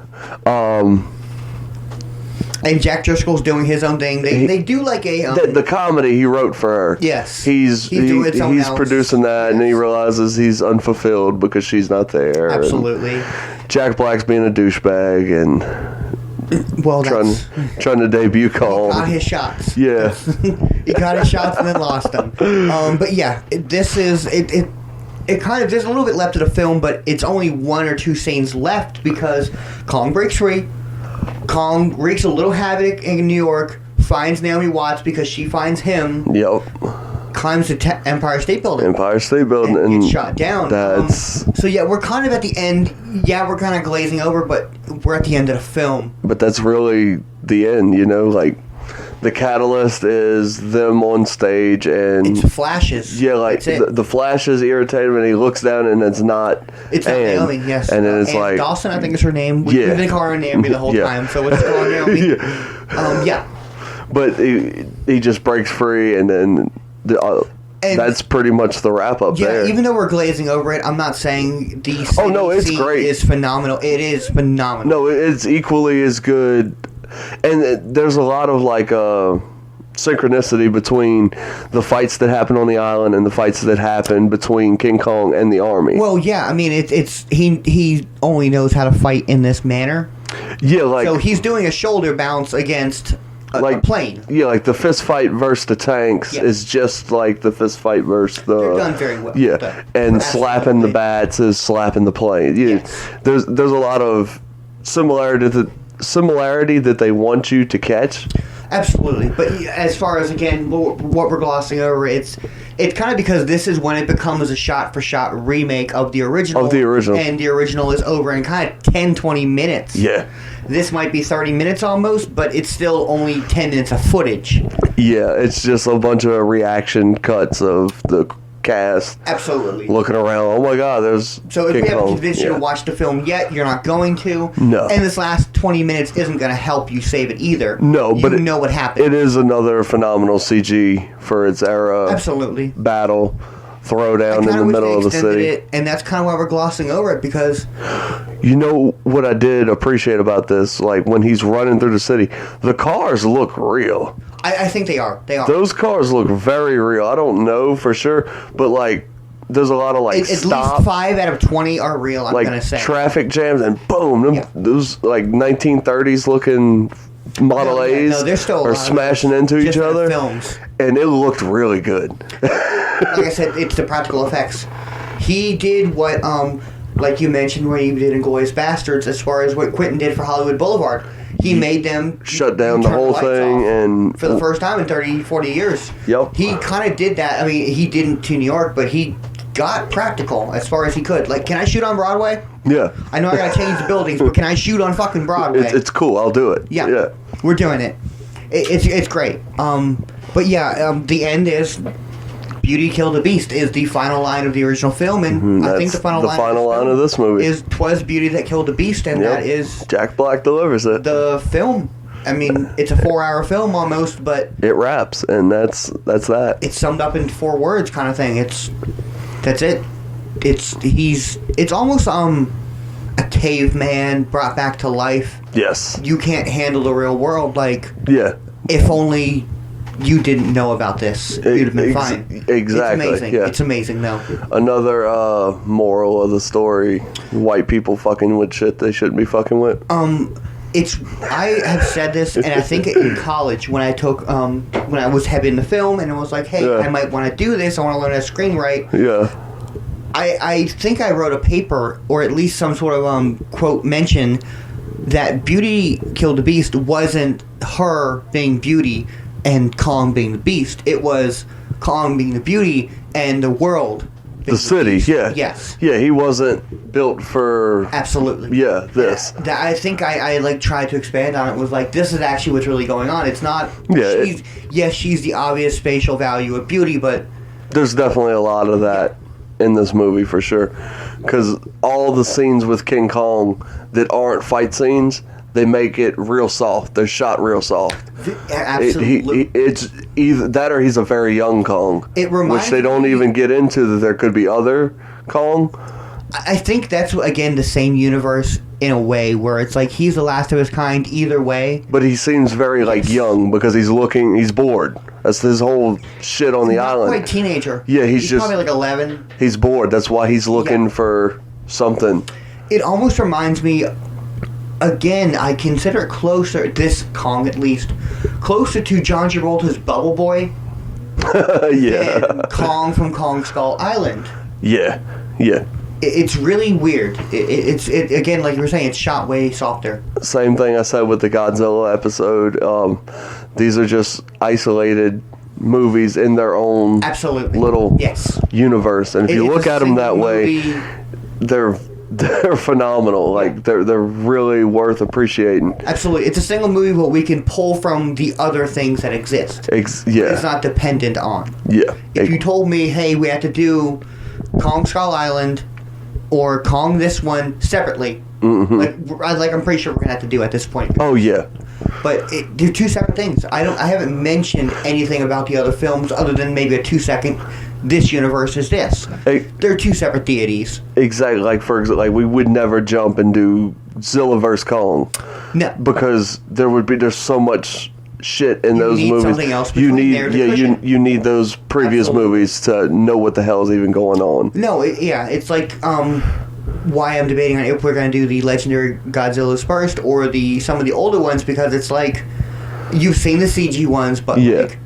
And Jack Driscoll's doing his own thing. They do like a the comedy he wrote for her. Yes, he's producing that, and he realizes he's unfulfilled because she's not there. Absolutely. Jack Black's being a douchebag and trying to debut Kong. He got his shots. Yeah, he got his shots and then lost them. But yeah, this is it. It kind of, there's a little bit left of the film, but it's only 1 or 2 scenes left because Kong breaks free. Kong wreaks a little havoc in New York, finds Naomi Watts because she finds him. Yep. Climbs the Empire State Building. And gets shot down. That's... so yeah, we're kind of at the end. Yeah, we're kind of glazing over, but we're at the end of the film. But that's really the end, you know? Like, the catalyst is them on stage and... It's flashes. Yeah, like, the flashes irritate him and he looks down and it's not Naomi, yes. And then it's like... Dawson, I think is her name. We've been calling her Naomi the whole time, so let's call her Naomi. Yeah. But he just breaks free and then... that's pretty much the wrap up there. Even though we're glazing over it, I'm not saying the it's great. Is phenomenal. It is phenomenal. No, it's equally as good. And there's a lot of like synchronicity between the fights that happen on the island and the fights that happen between King Kong and the army. Well, yeah, I mean he only knows how to fight in this manner. Yeah, like so he's doing a shoulder bounce against a plane. Yeah, like the fist fight versus the tanks is just like the fist fight versus the... They're done very well. Yeah, and slapping the bats is slapping the plane. Yeah, yes. There's a lot of similarity that they want you to catch. Absolutely, but as far as, again, what we're glossing over, it's kind of because this is when it becomes a shot-for-shot remake of the original. And the original is over in kind of 10, 20 minutes. Yeah. This might be 30 minutes almost, but it's still only 10 minutes of footage. Yeah, it's just a bunch of reaction cuts of the cast. Absolutely. Looking around, oh my god, there's So if we haven't convinced you to watch the film yet, you're not going to. No. And this last 20 minutes isn't going to help you save it either. No, but you know what happened. It is another phenomenal CG for its era. Absolutely. Battle. Throwdown in the middle of the city. And that's kind of why we're glossing over it, because... You know what I did appreciate about this? Like, when he's running through the city, the cars look real. I think they are. They are. Those cars look very real. I don't know for sure, but, like, there's a lot of, like, at least 5 out of 20 are real, I'm going to say. Traffic jams, and boom, those, like, 1930s looking... Model A's are smashing into each other, films. And it looked really good. Like I said, it's the practical effects. He did what, like you mentioned, what he did in Glorious Bastards, as far as what Quentin did for Hollywood Boulevard. He made them shut down the whole thing, and for the first time in 30, 40 years. Yep. He kind of did that. I mean, he didn't to New York, but he got practical as far as he could. Like, can I shoot on Broadway? Yeah. I know I gotta change the buildings, but can I shoot on fucking Broadway? It's cool. I'll do it. Yeah. We're doing it. It's great. But yeah, the end is Beauty Killed the Beast is the final line of the original film, and I think the final line of this movie is 'Twas Beauty That Killed the Beast, and that is Jack Black delivers it. The film. I mean, it's a 4-hour film almost, but it wraps, and that's that. It's summed up in 4 words, kind of thing. That's it. It's almost a caveman brought back to life. Yes. You can't handle the real world. Like, if only you didn't know about this, you'd have been fine. Exactly. It's amazing. Yeah. It's amazing, though. Another moral of the story: white people fucking with shit they shouldn't be fucking with. I have said this, and I think in college when I took when I was heavy in the film, and it was like, hey, I might want to do this. I want to learn how to screenwrite. Yeah. I think I wrote a paper, or at least some sort of quote mention that Beauty Killed the Beast wasn't her being Beauty and Kong being the Beast. It was Kong being the Beauty and the world. The city, Yes. Yeah, he wasn't built for... Absolutely. Yeah, this. I think I like tried to expand on it. Was like, this is actually what's really going on. It's not... she's the obvious spatial value of Beauty, but... There's definitely a lot of that in this movie, for sure. Because all the scenes with King Kong that aren't fight scenes, they make it real soft. They're shot real soft. Absolutely. It's either that or he's a very young Kong. It reminds which they don't even get into, that there could be other Kong. I think that's, again, the same universe in a way, where it's like he's the last of his kind either way. But he seems very, like, young because he's bored. That's his whole shit on the island. Not quite teenager. Yeah, he's just... probably like 11. He's bored. That's why he's looking for something. It almost reminds me, again, I consider it closer, this Kong at least, closer to John Travolta's Bubble Boy than Kong from Kong Skull Island. Yeah. It's really weird. It's again, like you were saying, it's shot way softer. Same thing I said with the Godzilla episode. These are just isolated movies in their own little universe, and if you look at them that way, they're phenomenal. Like they're really worth appreciating. Absolutely, it's a single movie, but we can pull from the other things that exist. It's not dependent on. Yeah. If you told me, hey, we have to do Kong Skull Island or Kong this one separately, like I'm pretty sure we're gonna have to do at this point. Oh yeah. But they're two separate things. I haven't mentioned anything about the other films other than maybe a 2-second. This universe is this. They're two separate deities. Exactly. Like for example, like we would never jump and do Zilla vs Kong. No, because there's so much shit in those movies. Something else you need those previous movies to know what the hell is even going on. No, it's like why I'm debating on if we're going to do the legendary Godzillas first or some of the older ones, because it's like you've seen the CG ones, but and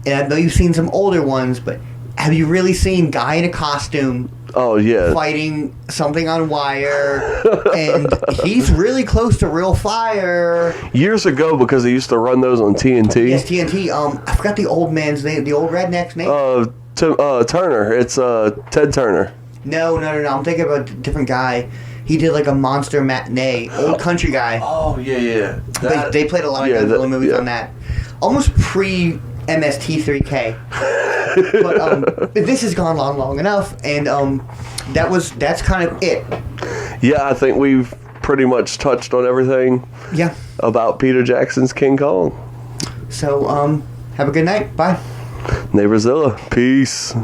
I know you've seen some older ones, but have you really seen guy in a costume? Oh yeah, fighting something on wire, and he's really close to real fire. Years ago, because they used to run those on TNT. Yes, TNT. I forgot the old man's name, the old redneck's name. Turner. It's Ted Turner. No. I'm thinking about a different guy. He did like a monster matinee, old country guy. Oh yeah. They played a lot of Godzilla movies on that. Almost pre MST3K. But this has gone long enough, and that's kind of it. Yeah, I think we've pretty much touched on everything. Yeah. About Peter Jackson's King Kong. So have a good night. Bye. Neighborzilla. Peace.